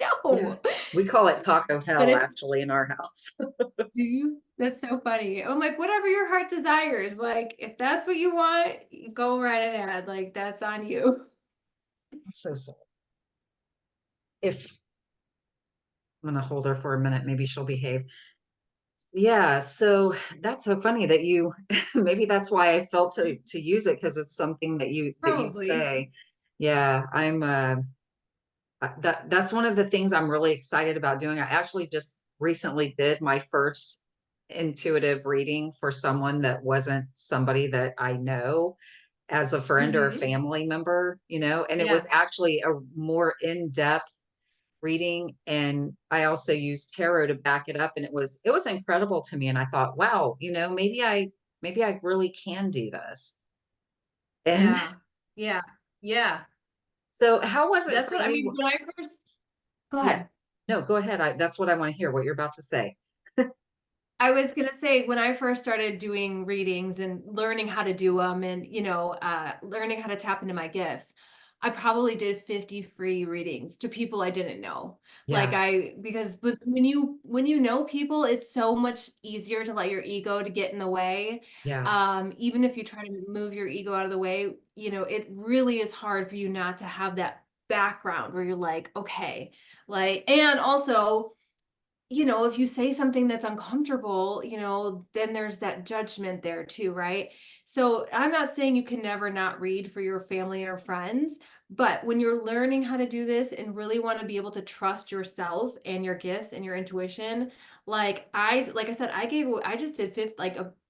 yeah. no. We call it taco But hell if actually in our house. do you, that's so funny. I'm like, whatever your heart desires, like, if that's what you want, you go right ahead. Like, that's on you. I'm so sorry. If I'm gonna hold her for a minute, maybe she'll behave. Yeah, so that's so funny that you maybe that's why I felt to use it because it's something that you Probably. say. Yeah, that's one of the things I'm really excited about doing. I actually just recently did my first intuitive reading for someone that wasn't somebody that I know as a friend or a Hmm. family member, and it was Yeah. actually a more in-depth reading. And I also used tarot to back it up. And it was incredible to me. And I thought, wow, maybe I really can do this. And Yeah. Yeah. Yeah. so how was it That's for what I mean. you? When I first, go Yeah. ahead. No, go ahead. That's what I want to hear, what you're about to say. I was gonna say when I first started doing readings and learning how to do them and learning how to tap into my gifts, I probably did 50 free readings to people I didn't know. Like Yeah. because when you know people, it's so much easier to let your ego to get in the way. Yeah. Even if you try to move your ego out of the way, it really is hard for you not to have that background where you're like, okay, like, and also if you say something that's uncomfortable, then there's that judgment there too, right? So I'm not saying you can never not read for your family or friends, but when you're learning how to do this and really want to be able to trust yourself and your gifts and your intuition, like I said, I just did 50,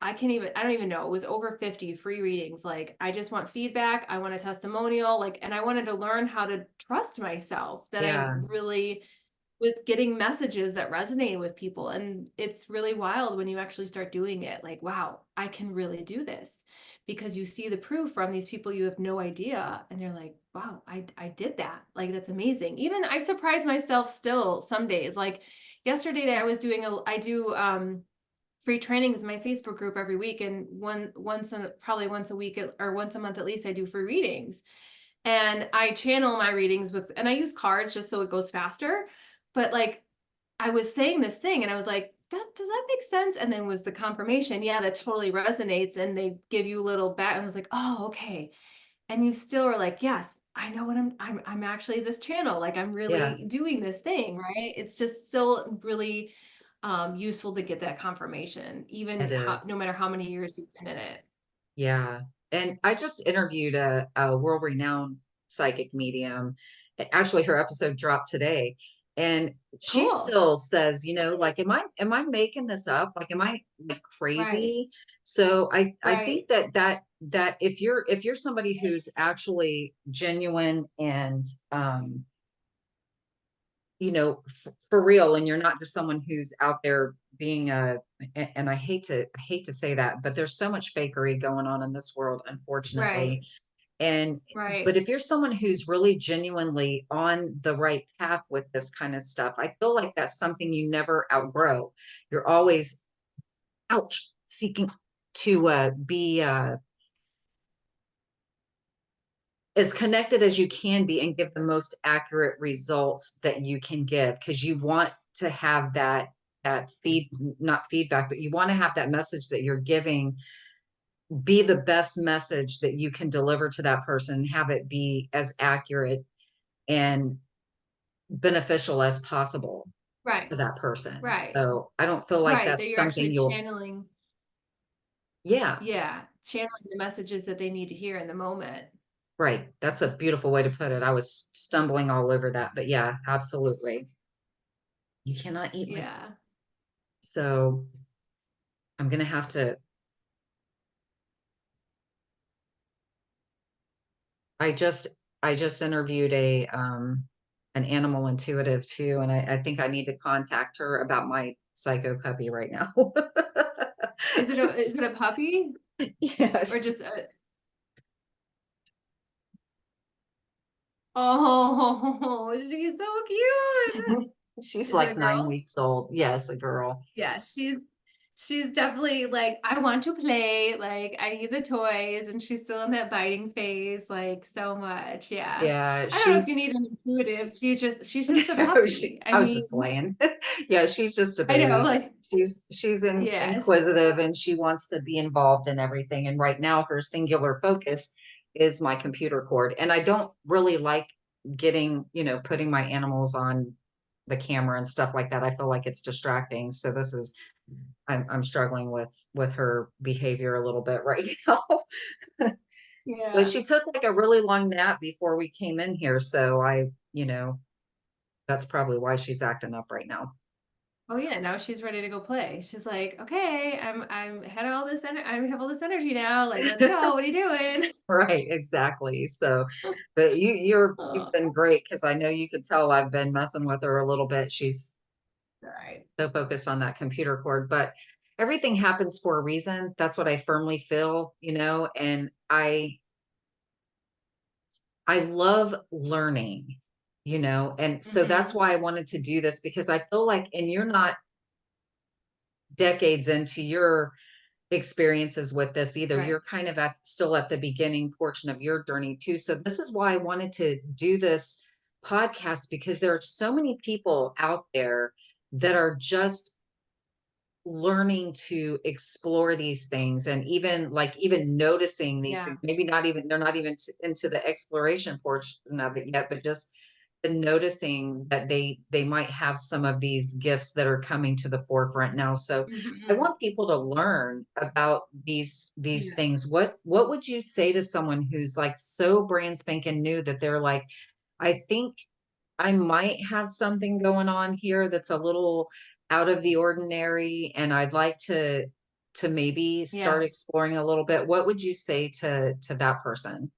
I don't even know, it was over 50 free readings. Like, I just want feedback, I want a testimonial, like, and I wanted to learn how to trust myself that I Yeah. really was getting messages that resonated with people. And it's really wild when you actually start doing it. Like, wow, I can really do this, because you see the proof from these people you have no idea. And you're like, wow, I did that. Like, that's amazing. Even I surprise myself still some days. Like yesterday I was doing I do free trainings in my Facebook group every week. And probably once a week or once a month at least, I do free readings. And I channel my readings and I use cards just so it goes faster. But like, I was saying this thing and I was like, does that make sense? And then was the confirmation, yeah, that totally resonates. And they give you a little back. And I was like, oh, okay. And you still are like, yes, I know what I'm actually this channel. Like, I'm Yeah, really doing this thing, right? It's just still really useful to get that confirmation, it even no is. matter how many years you've been in it. Yeah. And I just interviewed a world-renowned psychic medium. Actually, her episode dropped today. And she Cool. still says, like, am I making this up? Like, am I like Right. crazy? So I Right. think that if you're somebody who's actually genuine and for real, and you're not just someone who's out there being and I hate to say that, but there's so much fakery going on in this world, unfortunately. Right. And but Right. if you're someone who's really genuinely on the right path with this kind of stuff, I feel like that's something you never outgrow. You're always seeking to be as connected as you can be and give the most accurate results that you can give, because you want to have that not feedback, but you want to have that message that you're giving be the best message that you can deliver to that person, have it be as accurate and beneficial as possible Right. to that person. Right. So I don't feel like Right. That that's you're something actually you'll channeling, yeah. yeah, channeling the messages that they need to hear in the moment. Right, that's a beautiful way to put it. I was stumbling all over that, but yeah, absolutely. You cannot eat my Yeah. so I'm gonna have to. I just I just interviewed an animal intuitive too, and I think I need to contact her about my psycho puppy right now. Is it a puppy Yeah, or just a, oh, she's so cute. she's Is it a like 9 girl? weeks old. Yes, a girl. Yeah, she's definitely like, I want to play, like I need the toys, and she's still in that biting phase, like so much. Yeah. Yeah, I don't know if you she's need an intuitive. She's just a puppy. I I was mean, just playing. Yeah, she's just a I know, baby. like, She's yes. inquisitive and she wants to be involved in everything. And right now her singular focus is my computer cord. And I don't really like putting my animals on the camera and stuff like that. I feel like it's distracting. So I'm struggling with her behavior a little bit right now. But Yeah. she took like a really long nap before we came in here. So that's probably why she's acting up right now. Oh yeah, now she's ready to go play. She's like, okay, I'm had all this I have all this energy now. Like, let's go. What are you doing? Right, exactly. So, but you've Oh, been great because I know you could tell I've been messing with her a little bit. She's all right. so focused on that computer cord, but everything happens for a reason. That's what I firmly feel, and I love learning, and so that's Mm-hmm. why I wanted to do this because I feel like, and you're not decades into your experiences with this either. Right. You're kind of still at the beginning portion of your journey too. So this is why I wanted to do this podcast, because there are so many people out there that are just learning to explore these things, and even noticing these Yeah. things. Maybe not even, they're not even into the exploration portion of it yet, but just the noticing that they might have some of these gifts that are coming to the forefront now. So I Mm-hmm. want people to learn about these Yeah. things. What would you say to someone who's like so brand spanking new that they're like, I think I might have something going on here that's a little out of the ordinary, and I'd like to maybe start Yeah. exploring a little bit. What would you say to that person?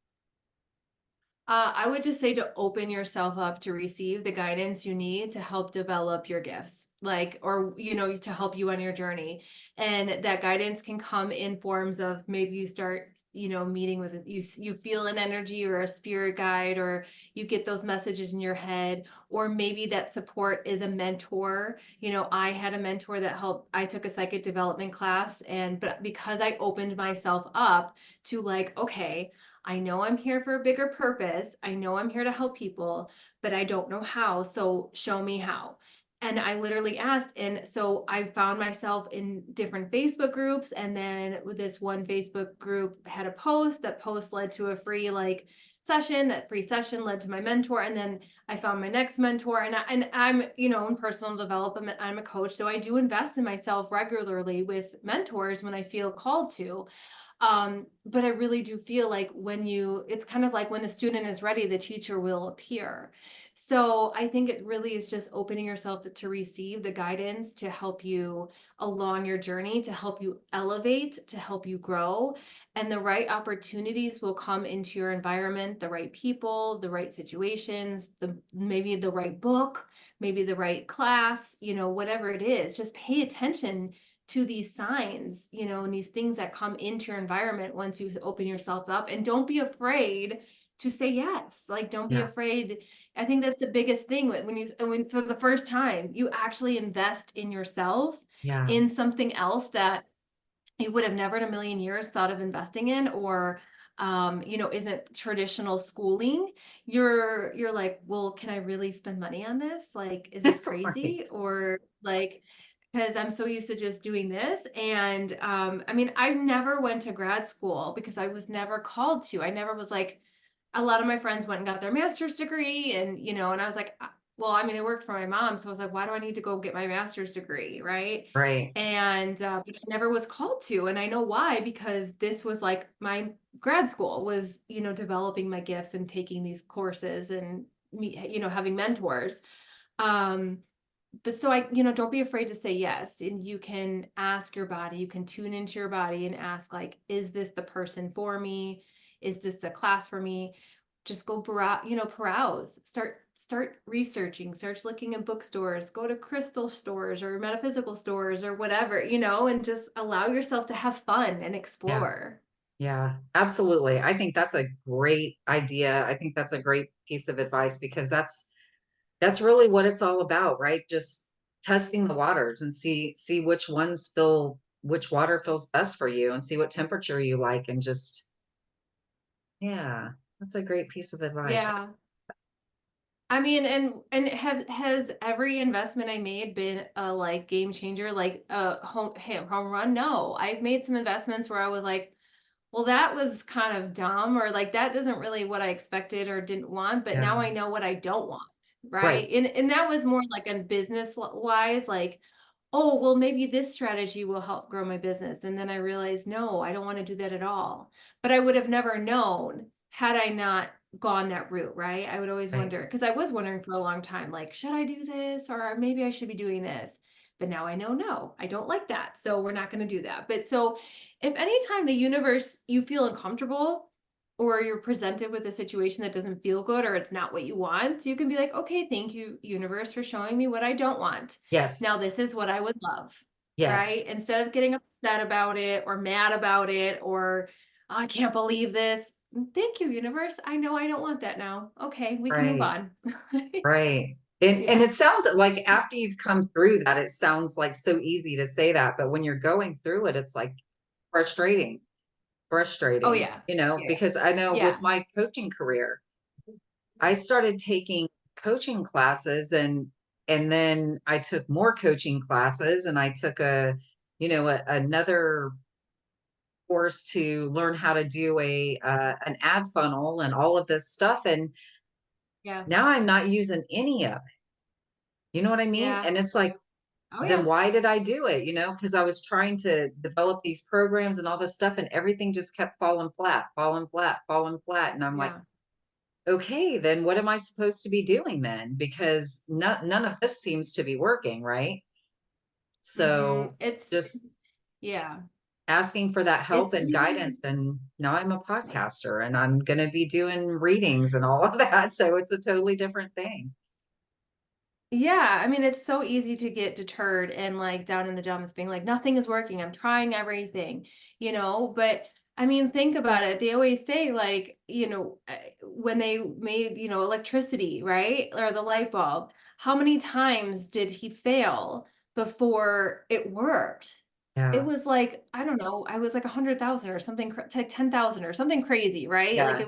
I would just say to open yourself up to receive the guidance you need to help develop your gifts, like, or, to help you on your journey. And that guidance can come in forms of maybe you start, meeting with you feel an energy or a spirit guide, or you get those messages in your head, or maybe that support is a mentor. I had a mentor that helped. I took a psychic development class, but because I opened myself up to like, okay, I know I'm here for a bigger purpose. I know I'm here to help people, but I don't know how. So show me how. And I literally asked. And so I found myself in different Facebook groups. And then with this one Facebook group had a post, that post led to a free like session. That free session led to my mentor. And then I found my next mentor. And I'm, in personal development, I'm a coach. So I do invest in myself regularly with mentors when I feel called to. But I really do feel like it's kind of like when the student is ready, the teacher will appear. So I think it really is just opening yourself to receive the guidance to help you along your journey, to help you elevate, to help you grow. And the right opportunities will come into your environment, the right people, the right situations, maybe the right book, maybe the right class, whatever it is. Just pay attention to these signs, and these things that come into your environment once you open yourself up. And don't be afraid to say yes. Like, don't be Yeah. afraid. I think that's the biggest thing when for the first time you actually invest in yourself, Yeah. in something else that you would have never in a million years thought of investing in, or isn't traditional schooling. You're like, well, can I really spend money on this? Like, is this Right. crazy? Or like, because I'm so used to just doing this. And I mean, I never went to grad school because I was never called to. I never was like, a lot of my friends went and got their master's degree, and and I was like, well, I mean, I worked for my mom, so I was like, why do I need to go get my master's degree, right? Right. And but I never was called to, and I know why, because this was like my grad school was, developing my gifts and taking these courses and me, having mentors. Um, but so don't be afraid to say yes, and you can ask your body, you can tune into your body and ask, like, is this the person for me? Is this the class for me? Just go peruse, start researching, start looking in bookstores, go to crystal stores or metaphysical stores or whatever, and just allow yourself to have fun and Yeah. explore. Yeah, absolutely. I think that's a great idea. I think that's a great piece of advice because that's really what it's all about, right? Just testing the waters and see which water feels best for you and see what temperature you like and just yeah, that's a great piece of advice. Yeah. I mean, and has every investment I made been a like game changer, like a home run? No, I've made some investments where I was like, well, that was kind of dumb, or like that doesn't really what I expected or didn't want, but now Yeah. I know what I don't want, right? Right. And that was more like a business wise, like, oh, well, maybe this strategy will help grow my business. And then I realized, no, I don't want to do that at all. But I would have never known had I not gone that route, right? I would always Right. wonder, because I was wondering for a long time, like, should I do this? Or maybe I should be doing this. But now I know, no, I don't like that. So we're not going to do that. But so if anytime the universe, you feel uncomfortable, or you're presented with a situation that doesn't feel good, or it's not what you want, you can be like, okay, thank you, universe, for showing me what I don't want. Now, Yes. this is what I would love, Yes. right? Instead of getting upset about it or mad about it, or "Oh, I can't believe this." Thank you, universe. I know I don't want that now. Okay, we can move Right. on. Right. And Yeah. it sounds like after you've come through that, it sounds like so easy to say that, but when you're going through it, it's like frustrating, Oh, frustrating, yeah. Yeah. because I know with Yeah. my coaching career, I started taking coaching classes and then I took more coaching classes and I took another course to learn how to do an ad funnel and all of this stuff. And Yeah. now I'm not using any of it. You know what I mean? Yeah. And it's like, Oh, then yeah. why did I do it? Because I was trying to develop these programs and all this stuff, and everything just kept falling flat, falling flat, falling flat. And I'm like, Yeah. okay, then what am I supposed to be doing then? Because none of this seems to be working, right? So It's just yeah. asking for that help It's and guidance. really And now I'm a podcaster and I'm going to be doing readings and all of that. So it's a totally different thing. Yeah, I mean, it's so easy to get deterred and like down in the dumps, being like, nothing is working. I'm trying everything, But I mean, think about it. They always say, like, when they made, electricity, right? Or the light bulb, how many times did he fail before it worked? It Yeah. was like, I don't know, I was like 100,000 or something, like 10,000 or something crazy, right? Like Yeah.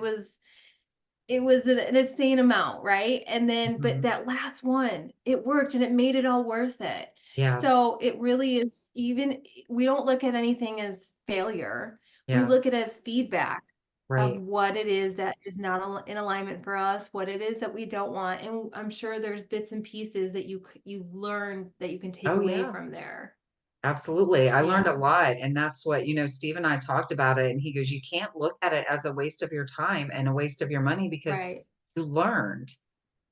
it was an insane amount, right? And then, but Mhm. that last one, it worked and it made it all worth it. Yeah. So it really is even, we don't look at anything as failure. We Yeah. look at it as feedback of Right. what it is that is not in alignment for us, what it is that we don't want. And I'm sure there's bits and pieces that you've learned that you can take Oh, away yeah. from there. Absolutely. I learned a Yeah, lot. And that's what, Steve and I talked about it. And he goes, you can't look at it as a waste of your time and a waste of your money because right, you learned.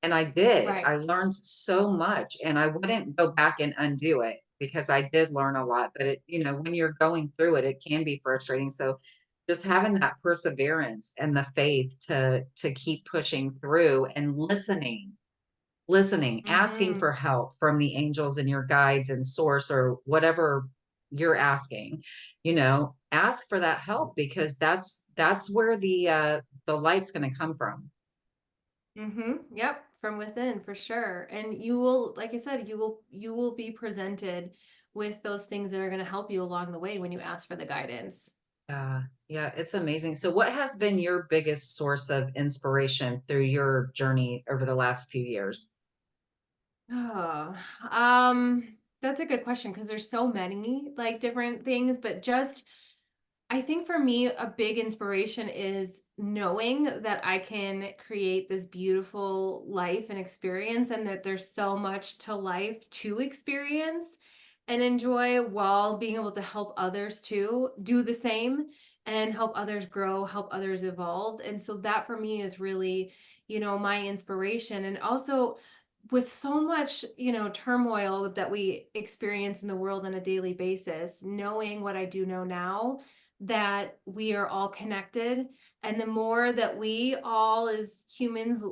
And I did. right. I learned so much and I wouldn't go back and undo it because I did learn a lot. But when you're going through it, it can be frustrating. So just having that perseverance and the faith to keep pushing through and listening, asking Mm-hmm. for help from the angels and your guides and source or whatever you're asking, ask for that help because that's where the light's going to come from. Mm-hmm. Yep, from within for sure. And you will, like I said, you will be presented with those things that are going to help you along the way when you ask for the guidance. Yeah, yeah, it's amazing. So what has been your biggest source of inspiration through your journey over the last few years? Oh, that's a good question because there's so many like different things, but just I think for me, a big inspiration is knowing that I can create this beautiful life and experience, and that there's so much to life to experience and enjoy while being able to help others too do the same and help others grow, help others evolve. And so that for me is really, my inspiration. And also, with so much, turmoil that we experience in the world on a daily basis, knowing what I do know now, that we are all connected, and the more that we all as humans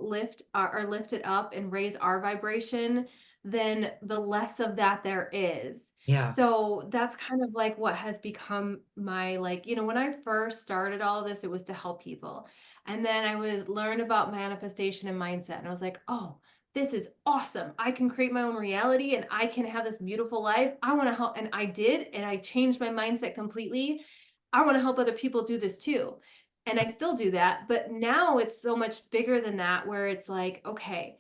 are lifted up and raise our vibration, then the less of that there is. Yeah, So that's kind of like what has become my, like, when I first started all this, it was to help people, and then I was learn about manifestation and mindset, and I was like, oh, this is awesome. I can create my own reality and I can have this beautiful life. I want to help. And I did. And I changed my mindset completely. I want to help other people do this too. And I still do that. But now it's so much bigger than that, where it's like, okay,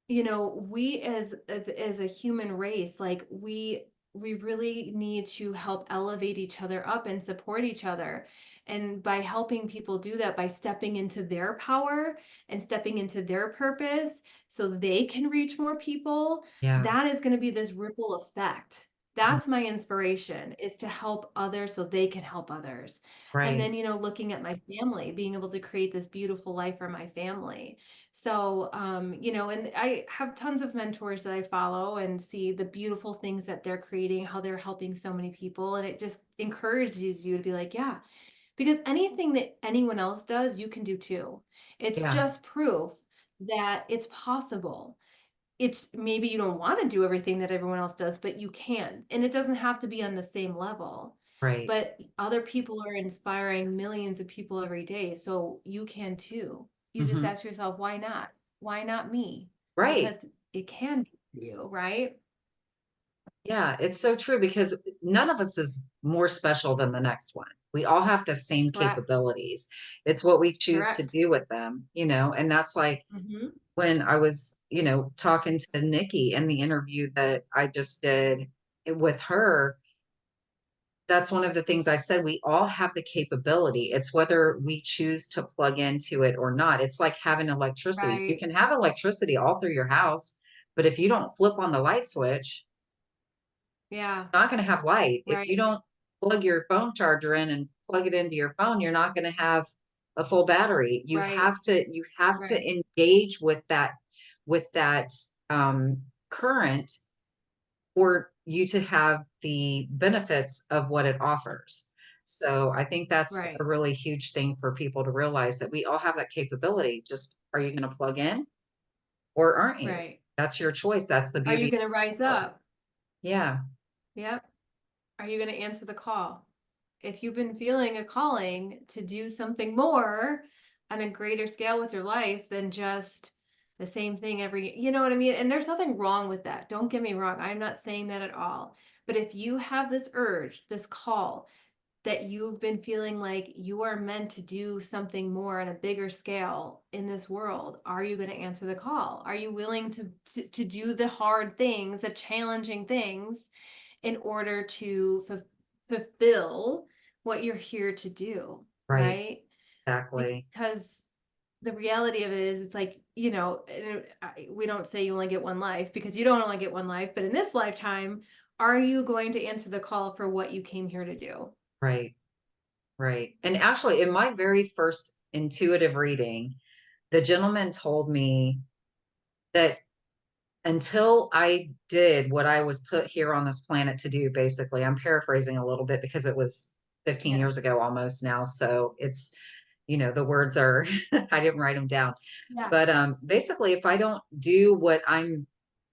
we as a human race, like we really need to help elevate each other up and support each other. And by helping people do that, by stepping into their power and stepping into their purpose so they can reach more people, yeah, that is going to be this ripple effect. mm, That's my inspiration, is to help others so they can help others. And right. then, looking at my family, being able to create this beautiful life for my family. So, and I have tons of mentors that I follow and see the beautiful things that they're creating, how they're helping so many people. And it just encourages you to be like, yeah, because anything that anyone else does, you can do too. It's Yeah, just proof that it's possible. It's maybe you don't want to do everything that everyone else does, but you can. And it doesn't have to be on the same level. right. But other people are inspiring millions of people every day. So you can too. You just Hmm. ask yourself, why not? Why not me? Right. Because it can be for you, right? Yeah, it's so true because none of us is more special than the next one. We all have the same Correct. capabilities. It's what we choose to Correct. do with them, and that's like Hmm. when I was, talking to Nikki in the interview that I just did with her. That's one of the things I said. We all have the capability. It's whether we choose to plug into it or not. It's like having electricity. You Right. can have electricity all through your house, but if you don't flip on the light switch, Yeah. not going to have light. If you Right. don't plug your phone charger in and plug it into your phone, you're not going to have a full battery. You Right. have to Right. engage with that current or you to have the benefits of what it offers. So I think that's a Right. really huge thing for people to realize that we all have that capability. Just are you going to plug in or aren't you? Right. That's your choice. That's the Are you beauty. gonna rise Of it. up? Yeah, Yep. Are you gonna answer the call? If you've been feeling a calling to do something more on a greater scale with your life than just the same thing every, you know what I mean? And there's nothing wrong with that. Don't get me wrong. I'm not saying that at all. But if you have this urge, this call that you've been feeling like you are meant to do something more on a bigger scale in this world, are you going to answer the call? Are you willing to do the hard things, the challenging things in order to fulfill what you're here to do, right. right? Exactly. Because the reality of it is, it's like, you know, we don't say you only get one life, because you don't only get one life, but in this lifetime, are you going to answer the call for what you came here to do? Right. Right. And actually, in my very first intuitive reading, the gentleman told me that until I did what I was put here on this planet to do, basically, I'm paraphrasing a little bit because it was 15 Yeah. years ago almost now. So it's, the words are, I didn't write them down. Yeah. But basically, if I don't do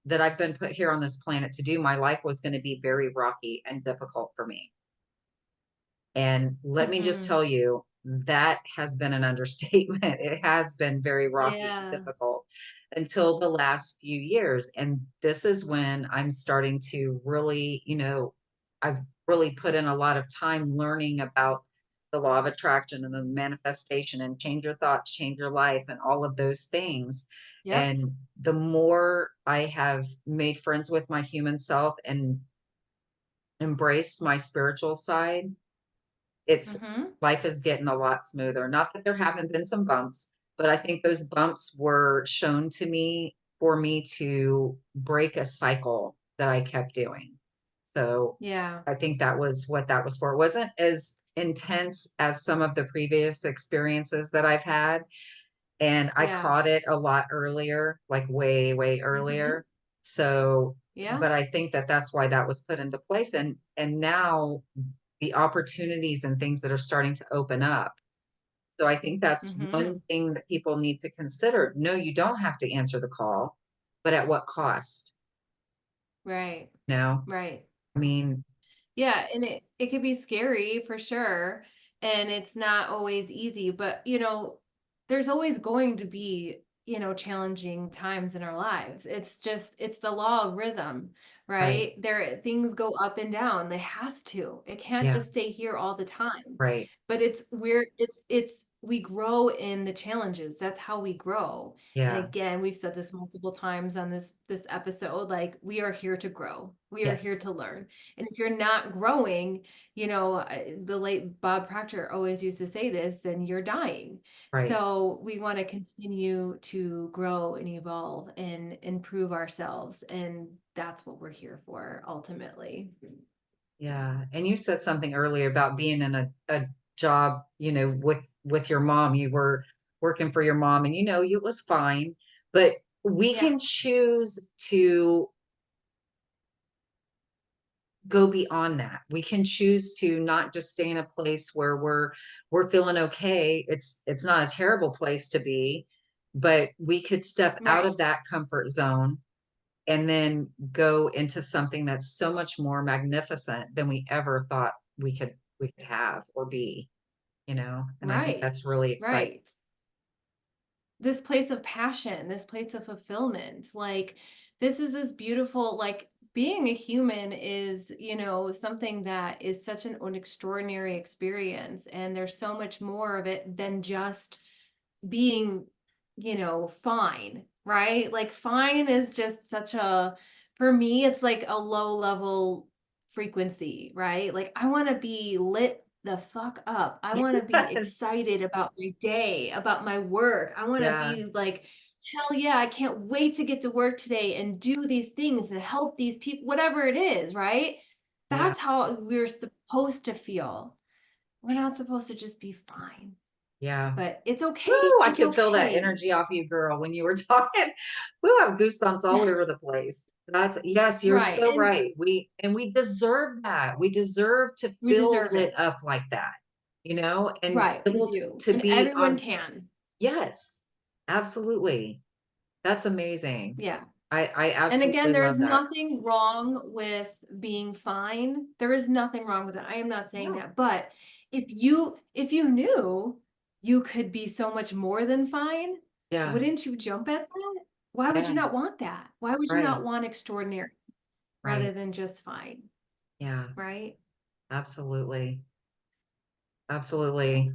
that I've been put here on this planet to do, my life was going to be very rocky and difficult for me. And let me just Hmm. tell you, that has been an understatement. It has been very rocky and Yeah. difficult until the last few years. And this is when I'm starting to really, I've really put in a lot of time learning about the law of attraction and the manifestation and change your thoughts, change your life, and all of those things. Yep. And the more I have made friends with my human self and embraced my spiritual side, it's Hmm. life is getting a lot smoother. Not that there haven't been some bumps, but I think those bumps were shown to me for me to break a cycle that I kept doing. So Yeah. I think that was what that was for. It wasn't as intense as some of the previous experiences that I've had. And I Yeah. caught it a lot earlier, like way, way Hmm. earlier. So, Yeah. but I think that that's why that was put into place. And now the opportunities and things that are starting to open up. So I think that's Hmm. one thing that people need to consider. No, you don't have to answer the call, but at what cost? Right. No, Right. I mean, Yeah, and it could be scary for sure, and it's not always easy, but there's always going to be, challenging times in our lives. It's the law of rhythm, right. right? There things go up and down. They has to. It can't Yeah, just stay here all the time. right. But it's we grow in the challenges. That's how we grow. And Yeah. again, we've said this multiple times on this episode, like we are here to grow. We are here Yes. to learn. And if you're not growing, the late Bob Proctor always used to say this, and you're dying. Right. So we want to continue to grow and evolve and improve ourselves. And that's what we're here for ultimately. Yeah. And you said something earlier about being in a job, with your mom. You were working for your mom and it was fine. But we Yeah. can choose to go beyond that. We can choose to not just stay in a place where we're feeling okay. It's not a terrible place to be, but we could step out Right. of that comfort zone and then go into something that's so much more magnificent than we ever thought we could have or be, and I think Right. that's really exciting. Right. This place of passion, this place of fulfillment. Like this is this beautiful, like being a human is, something that is such an extraordinary experience. And there's so much more of it than just being, fine, right? Like fine is just such a, for me, it's like a low level frequency, right? Like I want to be lit the fuck up. I want to be Yes. excited about my day, about my work. I want to Yeah. be like, hell yeah, I can't wait to get to work today and do these things and help these people, whatever it is, right? Yeah. That's how we're supposed to feel. We're not supposed to just be fine, Yeah. but it's okay. Woo, I It's can feel that okay. energy off you, girl, when you were talking. Woo, I have goosebumps all over the place. That's yes, you're Right, so and right. We deserve that. We deserve to we feel deserve lit it. up like that, and Right, we able do, to and be everyone on. can. Yes, absolutely. That's amazing. Yeah. I And again, absolutely there love is that. nothing wrong with being fine. There is nothing wrong with it. I am not saying No. that. But if you knew you could be so much more than fine, Yeah. wouldn't you jump at that? Why would Yeah. you not want that? Why would you Right. not want extraordinary rather Right. than just fine, Yeah. right? Absolutely. Absolutely.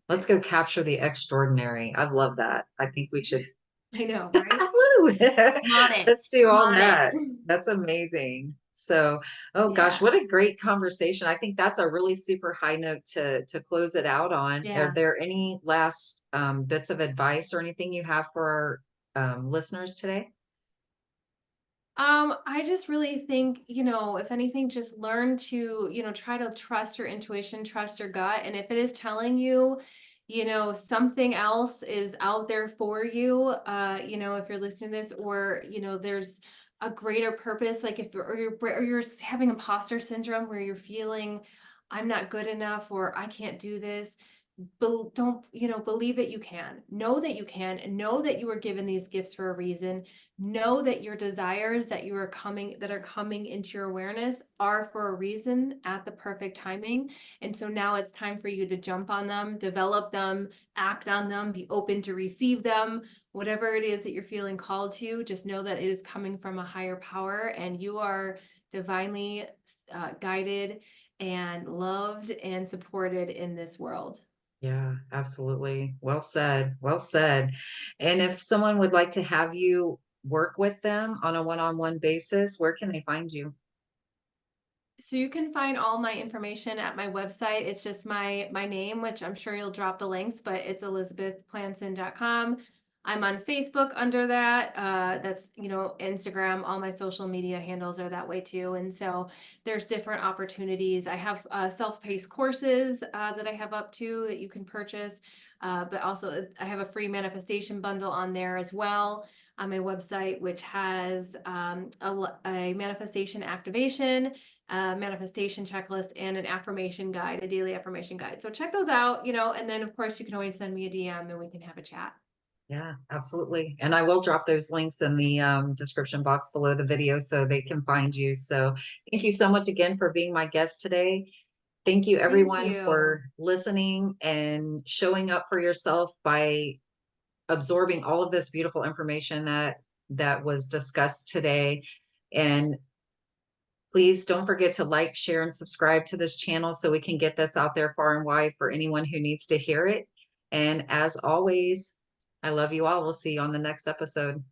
Let's Okay. go capture the extraordinary. I love that. I think we should. I know, right? Woo! I'm on it. Let's do I'm all on it. that. That's amazing. So, oh gosh, Yeah. what a great conversation. I think that's a really super high note to close it out on. Are Yeah. there any last bits of advice or anything you have for our listeners today? I just really think, if anything, just learn to, try to trust your intuition, trust your gut. And if it is telling you, something else is out there for you, if you're listening to this, or, there's a greater purpose, like if you're, or you're having imposter syndrome where you're feeling, I'm not good enough, or I can't do this. Don't believe that you can, know that you can, and know that you were given these gifts for a reason. Know that your desires that are coming into your awareness are for a reason at the perfect timing. And so now it's time for you to jump on them, develop them, act on them, be open to receive them. Whatever it is that you're feeling called to, just know that it is coming from a higher power, and you are divinely guided and loved and supported in this world. Yeah, absolutely. Well said. Well said. And if someone would like to have you work with them on a one-on-one basis, where can they find you? So you can find all my information at my website. It's just my name, which I'm sure you'll drop the links, but it's elizabethplancon.com. I'm on Facebook under that. That's, Instagram, all my social media handles are that way too. And so there's different opportunities. I have self-paced courses that I have up to that you can purchase. But also I have a free manifestation bundle on there as well on my website, which has a manifestation activation, manifestation checklist, and an affirmation guide, a daily affirmation guide. So check those out, and then of course you can always send me a DM and we can have a chat. Yeah, absolutely. And I will drop those links in the description box below the video so they can find you. So thank you so much again for being my guest today. Thank you, Thank everyone, you. for listening and showing up for yourself by absorbing all of this beautiful information that was discussed today. And please don't forget to like, share, and subscribe to this channel so we can get this out there far and wide for anyone who needs to hear it. And as always, I love you all. We'll see you on the next episode.